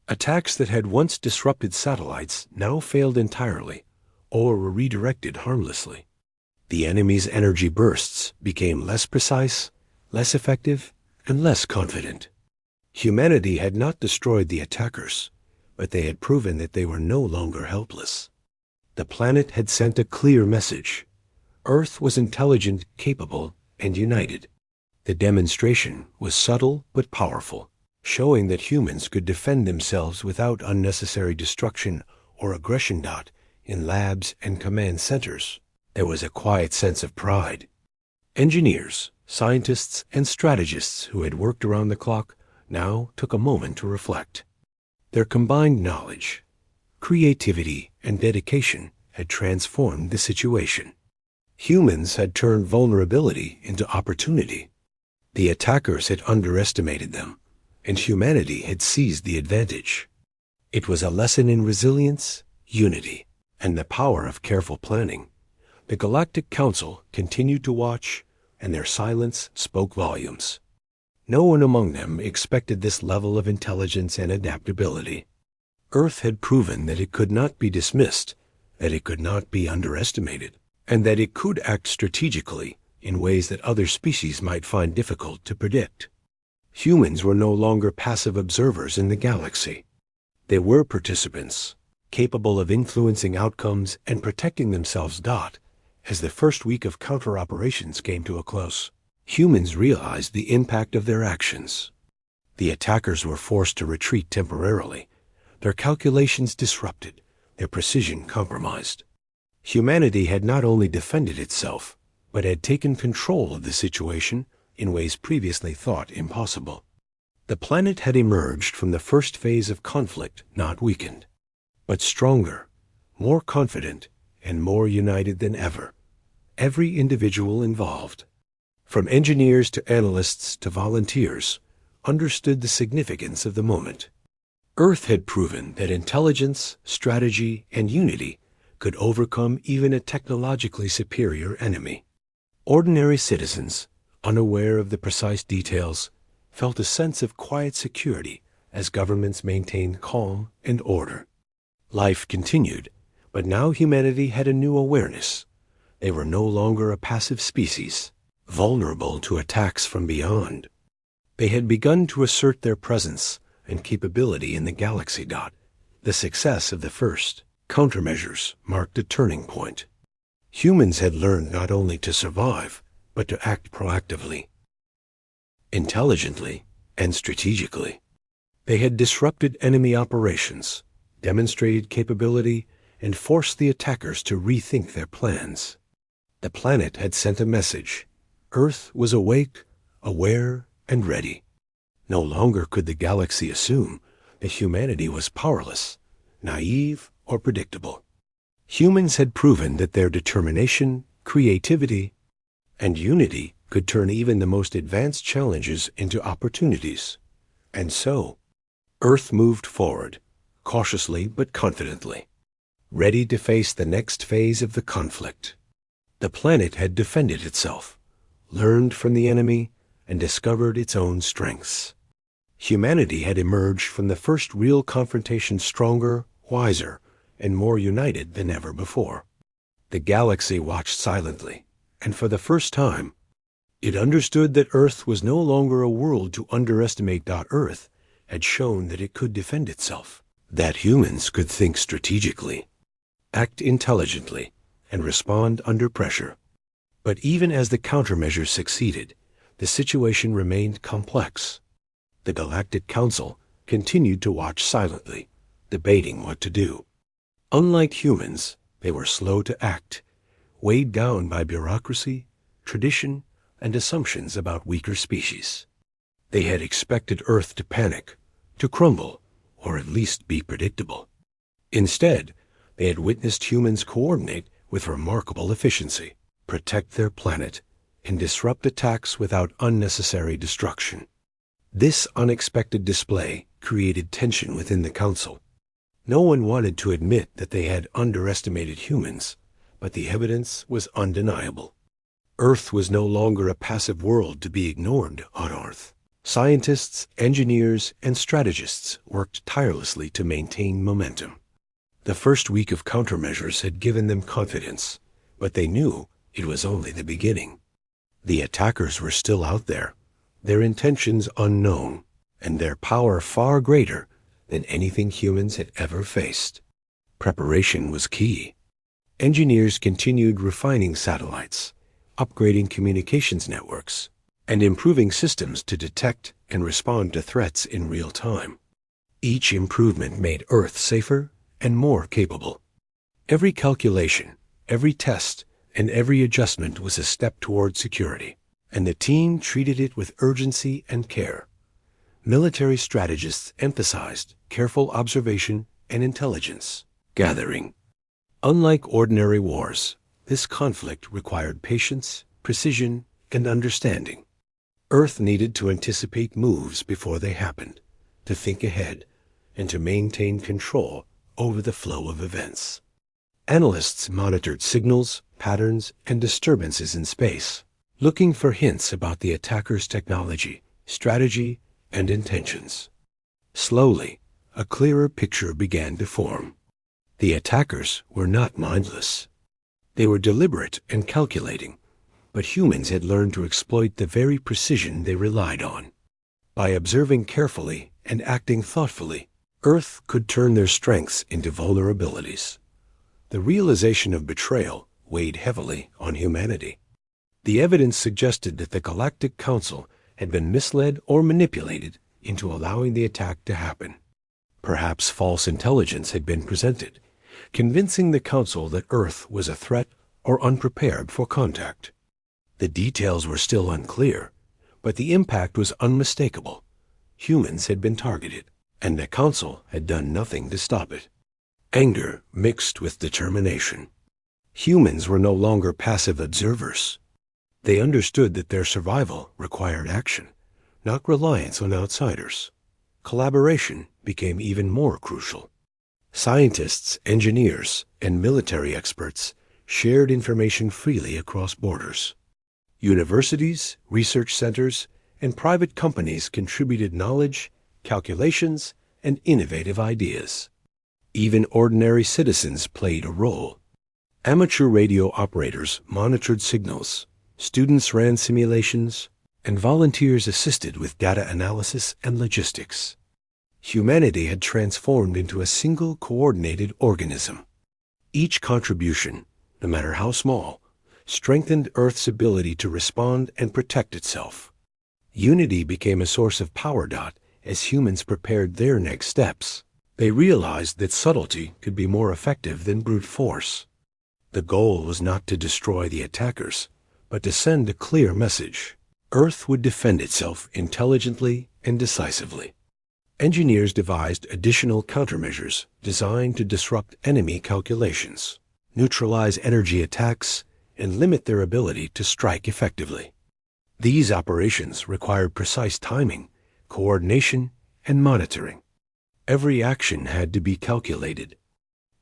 Attacks that had once disrupted satellites now failed entirely or were redirected harmlessly. The enemy's energy bursts became less precise, less effective, and less confident. Humanity had not destroyed the attackers, but they had proven that they were no longer helpless. The planet had sent a clear message. Earth was intelligent, capable, and united. The demonstration was subtle but powerful, showing that humans could defend themselves without unnecessary destruction or aggression. In labs and command centers, there was a quiet sense of pride. Engineers, scientists, and strategists who had worked around the clock now took a moment to reflect. Their combined knowledge, creativity, and dedication had transformed the situation. Humans had turned vulnerability into opportunity. The attackers had underestimated them, and humanity had seized the advantage. It was a lesson in resilience, unity, and the power of careful planning. The Galactic Council continued to watch, and their silence spoke volumes. No one among them expected this level of intelligence and adaptability. Earth had proven that it could not be dismissed, that it could not be underestimated, and that it could act strategically in ways that other species might find difficult to predict. Humans were no longer passive observers in the galaxy. They were participants, capable of influencing outcomes and protecting themselves. As the first week of counter-operations came to a close, humans realized the impact of their actions. The attackers were forced to retreat temporarily, their calculations disrupted, their precision compromised. Humanity had not only defended itself, but had taken control of the situation in ways previously thought impossible. The planet had emerged from the first phase of conflict not weakened, but stronger, more confident, and more united than ever. Every individual involved, from engineers to analysts to volunteers, understood the significance of the moment. Earth had proven that intelligence, strategy, and unity could overcome even a technologically superior enemy. Ordinary citizens, unaware of the precise details, felt a sense of quiet security as governments maintained calm and order. Life continued, but now humanity had a new awareness. They were no longer a passive species, vulnerable to attacks from beyond. They had begun to assert their presence and capability in the galaxy. The success of the first countermeasures marked a turning point. Humans had learned not only to survive, but to act proactively, intelligently, and strategically. They had disrupted enemy operations, demonstrated capability, and forced the attackers to rethink their plans. The planet had sent a message. Earth was awake, aware, and ready. No longer could the galaxy assume that humanity was powerless, naive, or predictable. Humans had proven that their determination, creativity, and unity could turn even the most advanced challenges into opportunities. And so, Earth moved forward, cautiously but confidently, ready to face the next phase of the conflict. The planet had defended itself, learned from the enemy, and discovered its own strengths. Humanity had emerged from the first real confrontation stronger, wiser, and more united than ever before. The galaxy watched silently, and for the first time, it understood that Earth was no longer a world to underestimate. Earth had shown that it could defend itself, that humans could think strategically, act intelligently, and respond under pressure. But even as the countermeasures succeeded, the situation remained complex. The Galactic Council continued to watch silently, debating what to do. Unlike humans, they were slow to act, weighed down by bureaucracy, tradition, and assumptions about weaker species. They had expected Earth to panic, to crumble, or at least be predictable. Instead, they had witnessed humans coordinate with remarkable efficiency, protect their planet, and disrupt attacks without unnecessary destruction. This unexpected display created tension within the Council. No one wanted to admit that they had underestimated humans, but the evidence was undeniable. Earth was no longer a passive world to be ignored on Earth. Scientists, engineers, and strategists worked tirelessly to maintain momentum. The first week of countermeasures had given them confidence, but they knew it was only the beginning. The attackers were still out there, their intentions unknown, and their power far greater than anything humans had ever faced. Preparation was key. Engineers continued refining satellites, upgrading communications networks, and improving systems to detect and respond to threats in real time. Each improvement made Earth safer and more capable. Every calculation, every test, and every adjustment was a step toward security, and the team treated it with urgency and care. Military strategists emphasized careful observation and intelligence gathering. Unlike ordinary wars, this conflict required patience, precision, and understanding. Earth needed to anticipate moves before they happened, to think ahead, and to maintain control over the flow of events. Analysts monitored signals, patterns, and disturbances in space, looking for hints about the attackers' technology, strategy, and intentions. Slowly, a clearer picture began to form. The attackers were not mindless. They were deliberate and calculating, but humans had learned to exploit the very precision they relied on. By observing carefully and acting thoughtfully, Earth could turn their strengths into vulnerabilities. The realization of betrayal weighed heavily on humanity. The evidence suggested that the Galactic Council had been misled or manipulated into allowing the attack to happen. Perhaps false intelligence had been presented, convincing the Council that Earth was a threat or unprepared for contact. The details were still unclear, but the impact was unmistakable. Humans had been targeted, and the Council had done nothing to stop it. Anger mixed with determination. Humans were no longer passive observers. They understood that their survival required action, not reliance on outsiders. Collaboration became even more crucial. Scientists, engineers, and military experts shared information freely across borders. Universities, research centers, and private companies contributed knowledge, calculations, and innovative ideas. Even ordinary citizens played a role. Amateur radio operators monitored signals, students ran simulations, and volunteers assisted with data analysis and logistics. Humanity had transformed into a single coordinated organism. Each contribution, no matter how small, strengthened Earth's ability to respond and protect itself. Unity became a source of power as humans prepared their next steps. They realized that subtlety could be more effective than brute force. The goal was not to destroy the attackers, but to send a clear message. Earth would defend itself intelligently and decisively. Engineers devised additional countermeasures designed to disrupt enemy calculations, neutralize energy attacks, and limit their ability to strike effectively. These operations required precise timing, coordination, and monitoring. Every action had to be calculated.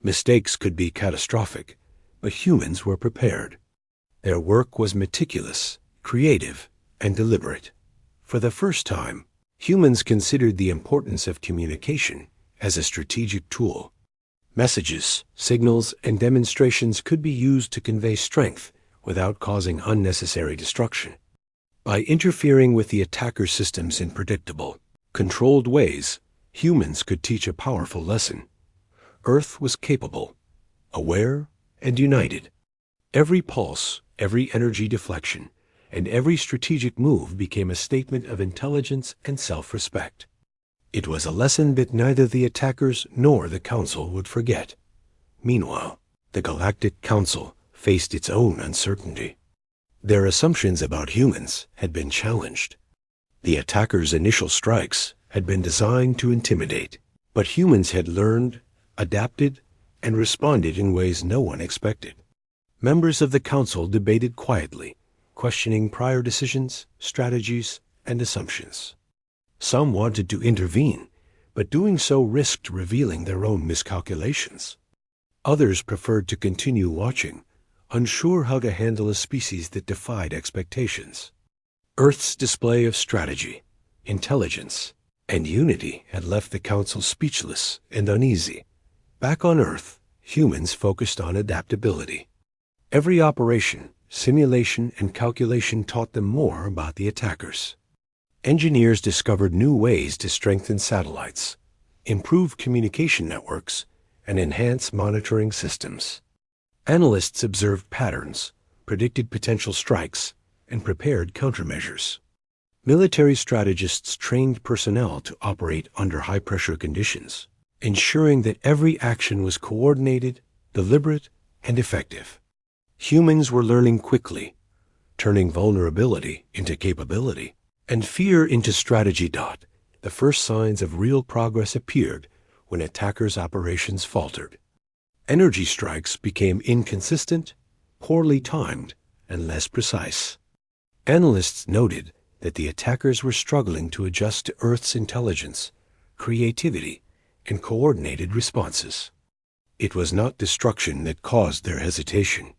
Mistakes could be catastrophic, but humans were prepared. Their work was meticulous, creative, and deliberate. For the first time, humans considered the importance of communication as a strategic tool. Messages, signals, and demonstrations could be used to convey strength without causing unnecessary destruction. By interfering with the attacker systems in predictable, controlled ways, humans could teach a powerful lesson. Earth was capable, aware, and united. Every pulse, every energy deflection, and every strategic move became a statement of intelligence and self-respect. It was a lesson that neither the attackers nor the Council would forget. Meanwhile, the Galactic Council faced its own uncertainty. Their assumptions about humans had been challenged. The attackers' initial strikes had been designed to intimidate, but humans had learned, adapted, and responded in ways no one expected. Members of the Council debated quietly, questioning prior decisions, strategies, and assumptions. Some wanted to intervene, but doing so risked revealing their own miscalculations. Others preferred to continue watching, unsure how to handle a species that defied expectations. Earth's display of strategy, intelligence, and unity had left the Council speechless and uneasy. Back on Earth, humans focused on adaptability. Every operation, simulation, and calculation taught them more about the attackers. Engineers discovered new ways to strengthen satellites, improve communication networks, and enhance monitoring systems. Analysts observed patterns, predicted potential strikes, and prepared countermeasures. Military strategists trained personnel to operate under high-pressure conditions, ensuring that every action was coordinated, deliberate, and effective. Humans were learning quickly, turning vulnerability into capability, and fear into strategy. The first signs of real progress appeared when attackers' operations faltered. Energy strikes became inconsistent, poorly timed, and less precise. Analysts noted that the attackers were struggling to adjust to Earth's intelligence, creativity, and coordinated responses. It was not destruction that caused their hesitation.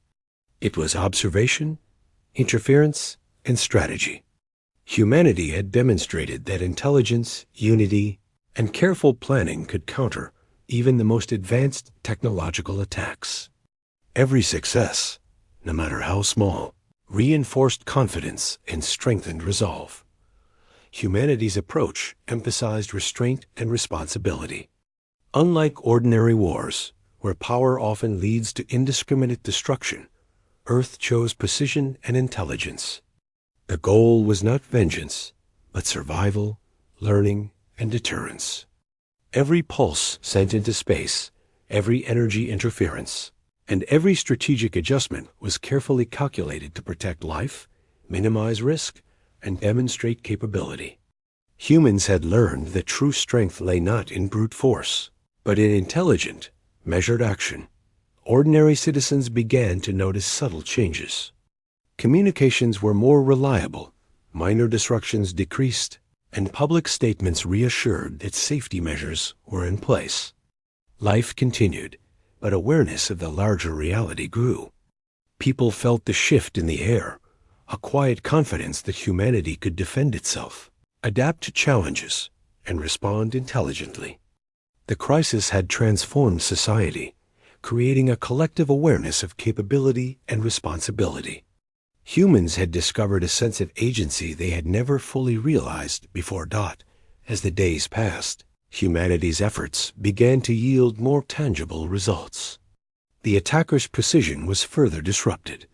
It was observation, interference, and strategy. Humanity had demonstrated that intelligence, unity, and careful planning could counter even the most advanced technological attacks. Every success, no matter how small, reinforced confidence and strengthened resolve. Humanity's approach emphasized restraint and responsibility. Unlike ordinary wars, where power often leads to indiscriminate destruction, Earth chose precision and intelligence. The goal was not vengeance, but survival, learning, and deterrence. Every pulse sent into space, every energy interference, and every strategic adjustment was carefully calculated to protect life, minimize risk, and demonstrate capability. Humans had learned that true strength lay not in brute force, but in intelligent, measured action. Ordinary citizens began to notice subtle changes. Communications were more reliable, minor disruptions decreased, and public statements reassured that safety measures were in place. Life continued, but awareness of the larger reality grew. People felt the shift in the air, a quiet confidence that humanity could defend itself, adapt to challenges, and respond intelligently. The crisis had transformed society, creating a collective awareness of capability and responsibility. Humans had discovered a sense of agency they had never fully realized before. As the days passed, humanity's efforts began to yield more tangible results. The attackers' precision was further disrupted,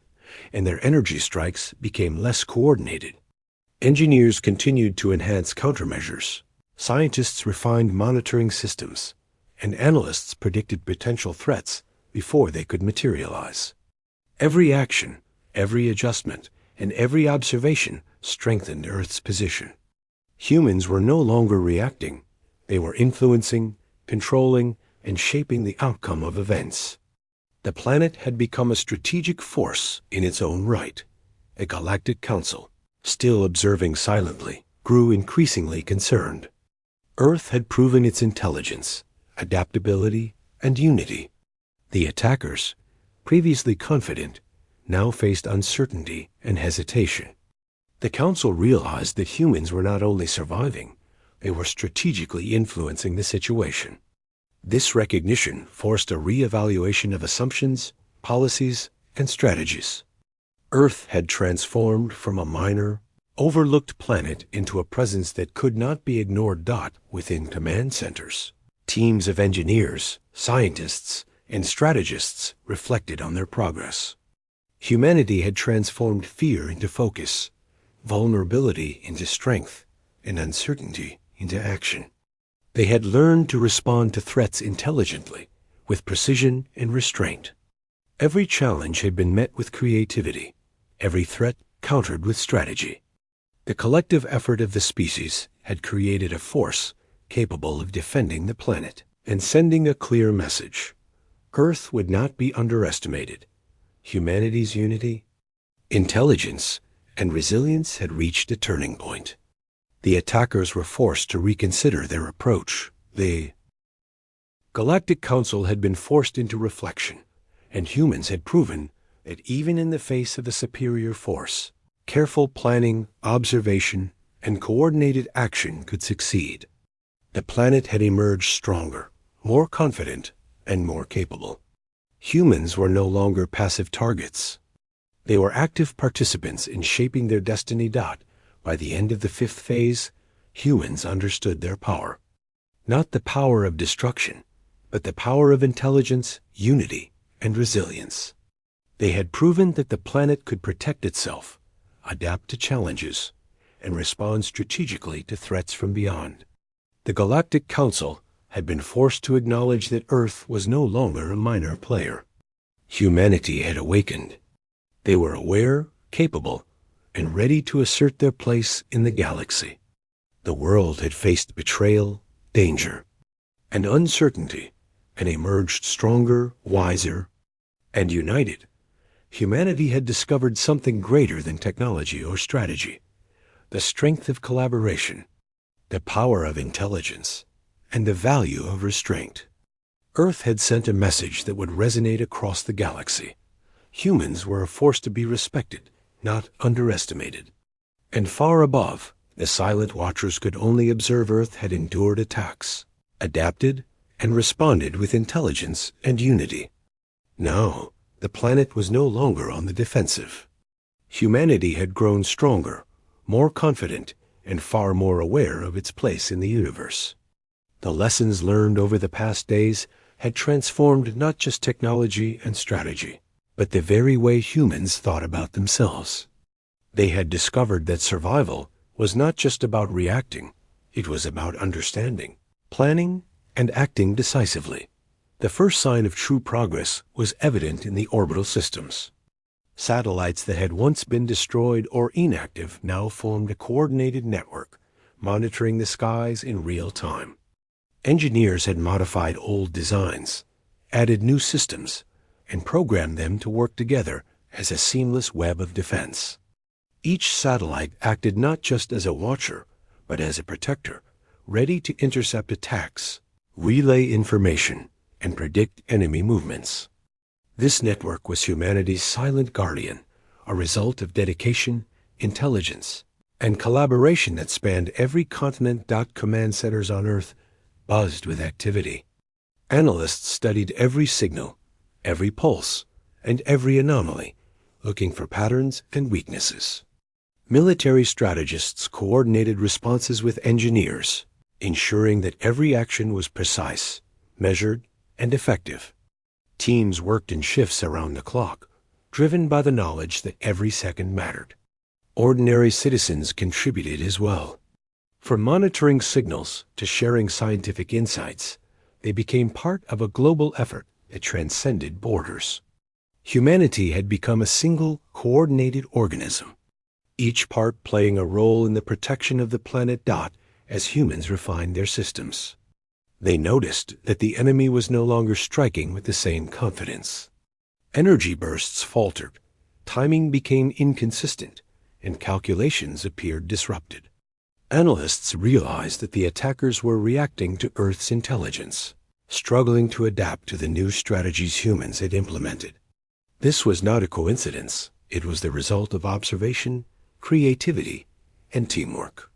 and their energy strikes became less coordinated. Engineers continued to enhance countermeasures. Scientists refined monitoring systems, and analysts predicted potential threats before they could materialize. Every action, every adjustment, and every observation strengthened Earth's position. Humans were no longer reacting. They were influencing, controlling, and shaping the outcome of events. The planet had become a strategic force in its own right. A galactic council, still observing silently, grew increasingly concerned. Earth had proven its intelligence, adaptability, and unity. The attackers, previously confident, now faced uncertainty and hesitation. The Council realized that humans were not only surviving, they were strategically influencing the situation. This recognition forced a re-evaluation of assumptions, policies, and strategies. Earth had transformed from a minor, overlooked planet into a presence that could not be ignored. Within command centers, teams of engineers, scientists, and strategists reflected on their progress. Humanity had transformed fear into focus, vulnerability into strength, and uncertainty into action. They had learned to respond to threats intelligently, with precision and restraint. Every challenge had been met with creativity, every threat countered with strategy. The collective effort of the species had created a force capable of defending the planet and sending a clear message. Earth would not be underestimated. Humanity's unity, intelligence, and resilience had reached a turning point. The attackers were forced to reconsider their approach. The Galactic Council had been forced into reflection, and humans had proven that even in the face of a superior force, careful planning, observation, and coordinated action could succeed. The planet had emerged stronger, more confident, and more capable. Humans were no longer passive targets. They were active participants in shaping their destiny. By the end of the fifth phase, humans understood their power. Not the power of destruction, but the power of intelligence, unity, and resilience. They had proven that the planet could protect itself, adapt to challenges, and respond strategically to threats from beyond. The Galactic Council had been forced to acknowledge that Earth was no longer a minor player. Humanity had awakened. They were aware, capable, and ready to assert their place in the galaxy. The world had faced betrayal, danger, and uncertainty, and emerged stronger, wiser, and united. Humanity had discovered something greater than technology or strategy: the strength of collaboration, the power of intelligence, and the value of restraint. Earth had sent a message that would resonate across the galaxy. Humans were a force to be respected, not underestimated. And far above, the silent watchers could only observe Earth had endured attacks, adapted, and responded with intelligence and unity. Now, the planet was no longer on the defensive. Humanity had grown stronger, more confident, and far more aware of its place in the universe. The lessons learned over the past days had transformed not just technology and strategy, but the very way humans thought about themselves. They had discovered that survival was not just about reacting, it was about understanding, planning, and acting decisively. The first sign of true progress was evident in the orbital systems. Satellites that had once been destroyed or inactive now formed a coordinated network, monitoring the skies in real time. Engineers had modified old designs, added new systems, and programmed them to work together as a seamless web of defense. Each satellite acted not just as a watcher, but as a protector, ready to intercept attacks, relay information, and predict enemy movements. This network was humanity's silent guardian, a result of dedication, intelligence, and collaboration that spanned every continent. Command centers on Earth buzzed with activity. Analysts studied every signal, every pulse, and every anomaly, looking for patterns and weaknesses. Military strategists coordinated responses with engineers, ensuring that every action was precise, measured, and effective. Teams worked in shifts around the clock, driven by the knowledge that every second mattered. Ordinary citizens contributed as well. From monitoring signals to sharing scientific insights, they became part of a global effort that transcended borders. Humanity had become a single, coordinated organism, each part playing a role in the protection of the planet. As humans refined their systems, they noticed that the enemy was no longer striking with the same confidence. Energy bursts faltered, timing became inconsistent, and calculations appeared disrupted. Analysts realized that the attackers were reacting to Earth's intelligence, struggling to adapt to the new strategies humans had implemented. This was not a coincidence. It was the result of observation, creativity, and teamwork.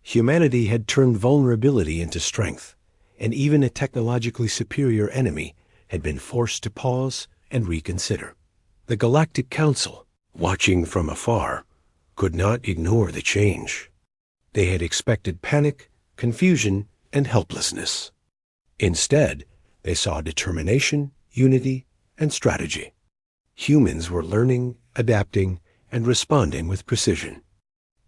Humanity had turned vulnerability into strength, and even a technologically superior enemy had been forced to pause and reconsider. The Galactic Council, watching from afar, could not ignore the change. They had expected panic, confusion, and helplessness. Instead, they saw determination, unity, and strategy. Humans were learning, adapting, and responding with precision.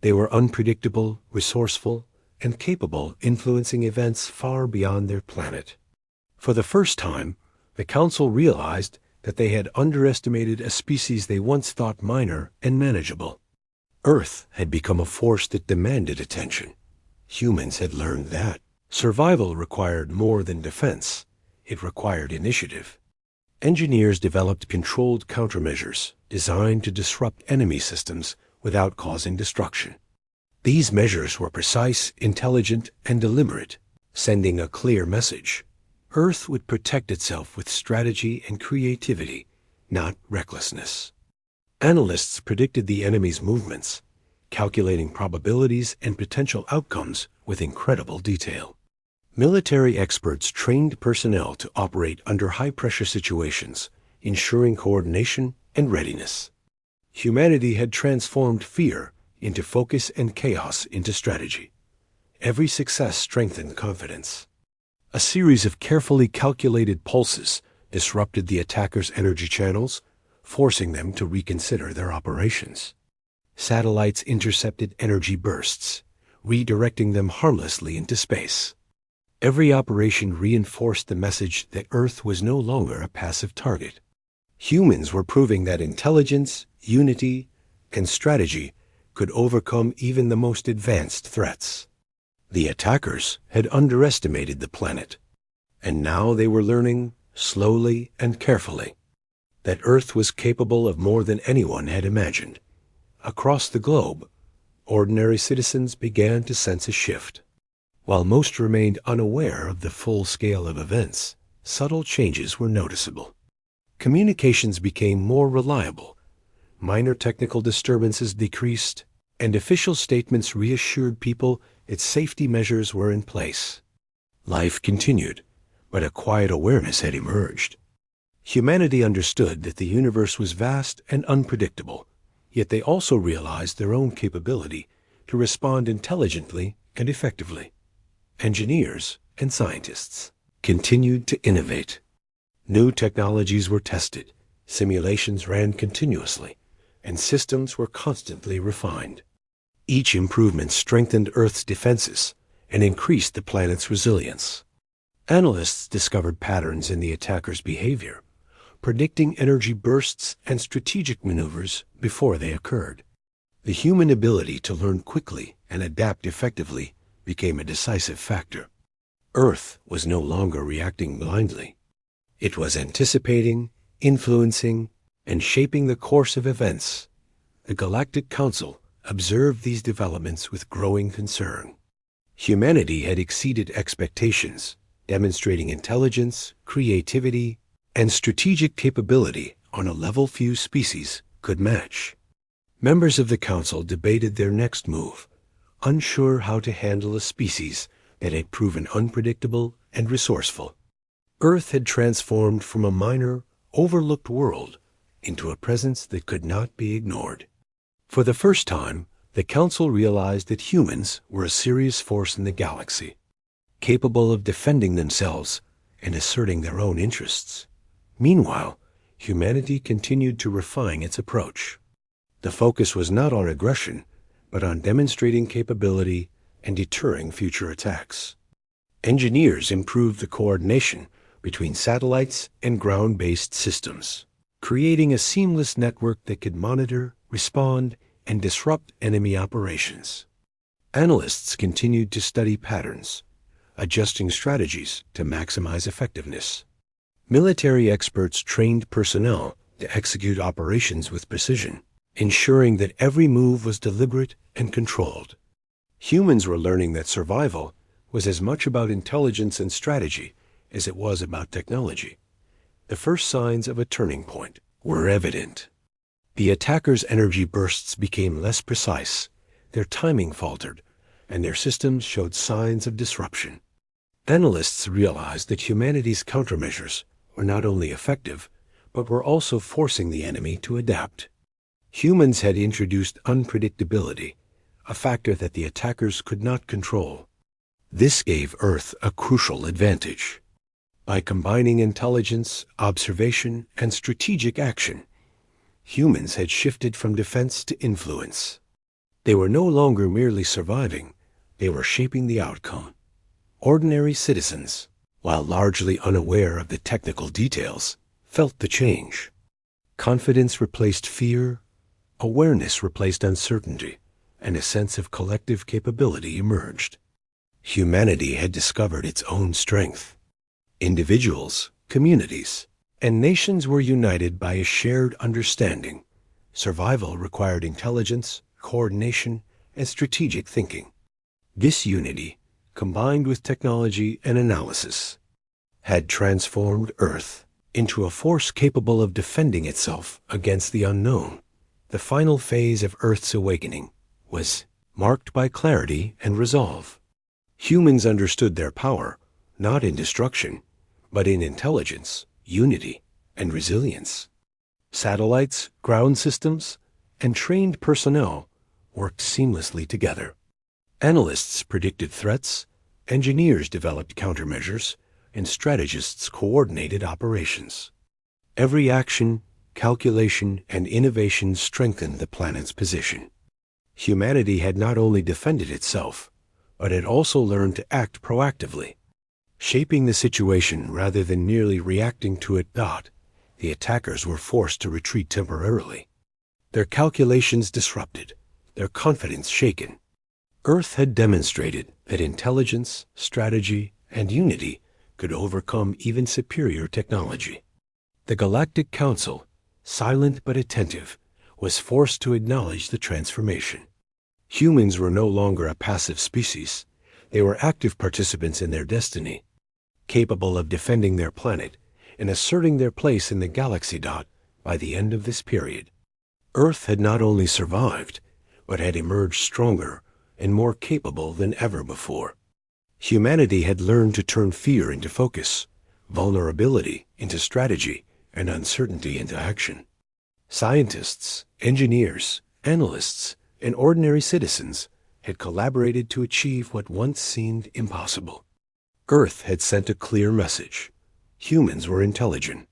They were unpredictable, resourceful, and capable, influencing events far beyond their planet. For the first time, the Council realized that they had underestimated a species they once thought minor and manageable. Earth had become a force that demanded attention. Humans had learned that survival required more than defense. It required initiative. Engineers developed controlled countermeasures designed to disrupt enemy systems without causing destruction. These measures were precise, intelligent, and deliberate, sending a clear message. Earth would protect itself with strategy and creativity, not recklessness. Analysts predicted the enemy's movements, calculating probabilities and potential outcomes with incredible detail. Military experts trained personnel to operate under high-pressure situations, ensuring coordination and readiness. Humanity had transformed fear into focus and chaos into strategy. Every success strengthened confidence. A series of carefully calculated pulses disrupted the attackers' energy channels, forcing them to reconsider their operations. Satellites intercepted energy bursts, redirecting them harmlessly into space. Every operation reinforced the message that Earth was no longer a passive target. Humans were proving that intelligence, unity, and strategy could overcome even the most advanced threats. The attackers had underestimated the planet, and now they were learning, slowly and carefully, that Earth was capable of more than anyone had imagined. Across the globe, ordinary citizens began to sense a shift. While most remained unaware of the full scale of events, subtle changes were noticeable. Communications became more reliable, minor technical disturbances decreased, and official statements reassured people that safety measures were in place. Life continued, but a quiet awareness had emerged. Humanity understood that the universe was vast and unpredictable, yet they also realized their own capability to respond intelligently and effectively. Engineers and scientists continued to innovate. New technologies were tested, simulations ran continuously, and systems were constantly refined. Each improvement strengthened Earth's defenses and increased the planet's resilience. Analysts discovered patterns in the attacker's behavior, predicting energy bursts and strategic maneuvers before they occurred. The human ability to learn quickly and adapt effectively became a decisive factor. Earth was no longer reacting blindly. It was anticipating, influencing, and shaping the course of events. The Galactic Council observed these developments with growing concern. Humanity had exceeded expectations, demonstrating intelligence, creativity, and strategic capability on a level few species could match. Members of the Council debated their next move, unsure how to handle a species that had proven unpredictable and resourceful. Earth had transformed from a minor, overlooked world into a presence that could not be ignored. For the first time, the Council realized that humans were a serious force in the galaxy, capable of defending themselves and asserting their own interests. Meanwhile, humanity continued to refine its approach. The focus was not on aggression, but on demonstrating capability and deterring future attacks. Engineers improved the coordination between satellites and ground-based systems, creating a seamless network that could monitor, respond, and disrupt enemy operations. Analysts continued to study patterns, adjusting strategies to maximize effectiveness. Military experts trained personnel to execute operations with precision, ensuring that every move was deliberate and controlled. Humans were learning that survival was as much about intelligence and strategy as it was about technology. The first signs of a turning point were evident. The attackers' energy bursts became less precise, their timing faltered, and their systems showed signs of disruption. Analysts realized that humanity's countermeasures were not only effective, but were also forcing the enemy to adapt. Humans had introduced unpredictability, a factor that the attackers could not control. This gave Earth a crucial advantage. By combining intelligence, observation, and strategic action, humans had shifted from defense to influence. They were no longer merely surviving, they were shaping the outcome. Ordinary citizens, while largely unaware of the technical details, felt the change. Confidence replaced fear, awareness replaced uncertainty, and a sense of collective capability emerged. Humanity had discovered its own strength. Individuals, communities, and nations were united by a shared understanding. Survival required intelligence, coordination, and strategic thinking. This unity, combined with technology and analysis, had transformed Earth into a force capable of defending itself against the unknown. The final phase of Earth's awakening was marked by clarity and resolve. Humans understood their power, not in destruction, but in intelligence, unity, and resilience. Satellites, ground systems, and trained personnel worked seamlessly together. Analysts predicted threats, engineers developed countermeasures, and strategists coordinated operations. Every action, calculation, and innovation strengthened the planet's position. Humanity had not only defended itself, but had also learned to act proactively. Shaping the situation rather than merely reacting to it, the attackers were forced to retreat temporarily. Their calculations disrupted, their confidence shaken. Earth had demonstrated that intelligence, strategy, and unity could overcome even superior technology. The Galactic Council, silent but attentive, was forced to acknowledge the transformation. Humans were no longer a passive species. They were active participants in their destiny, capable of defending their planet and asserting their place in the galaxy. By the end of this period, Earth had not only survived, but had emerged stronger and more capable than ever before. Humanity had learned to turn fear into focus, vulnerability into strategy, and uncertainty into action. Scientists, engineers, analysts, and ordinary citizens had collaborated to achieve what once seemed impossible. Earth had sent a clear message. Humans were intelligent,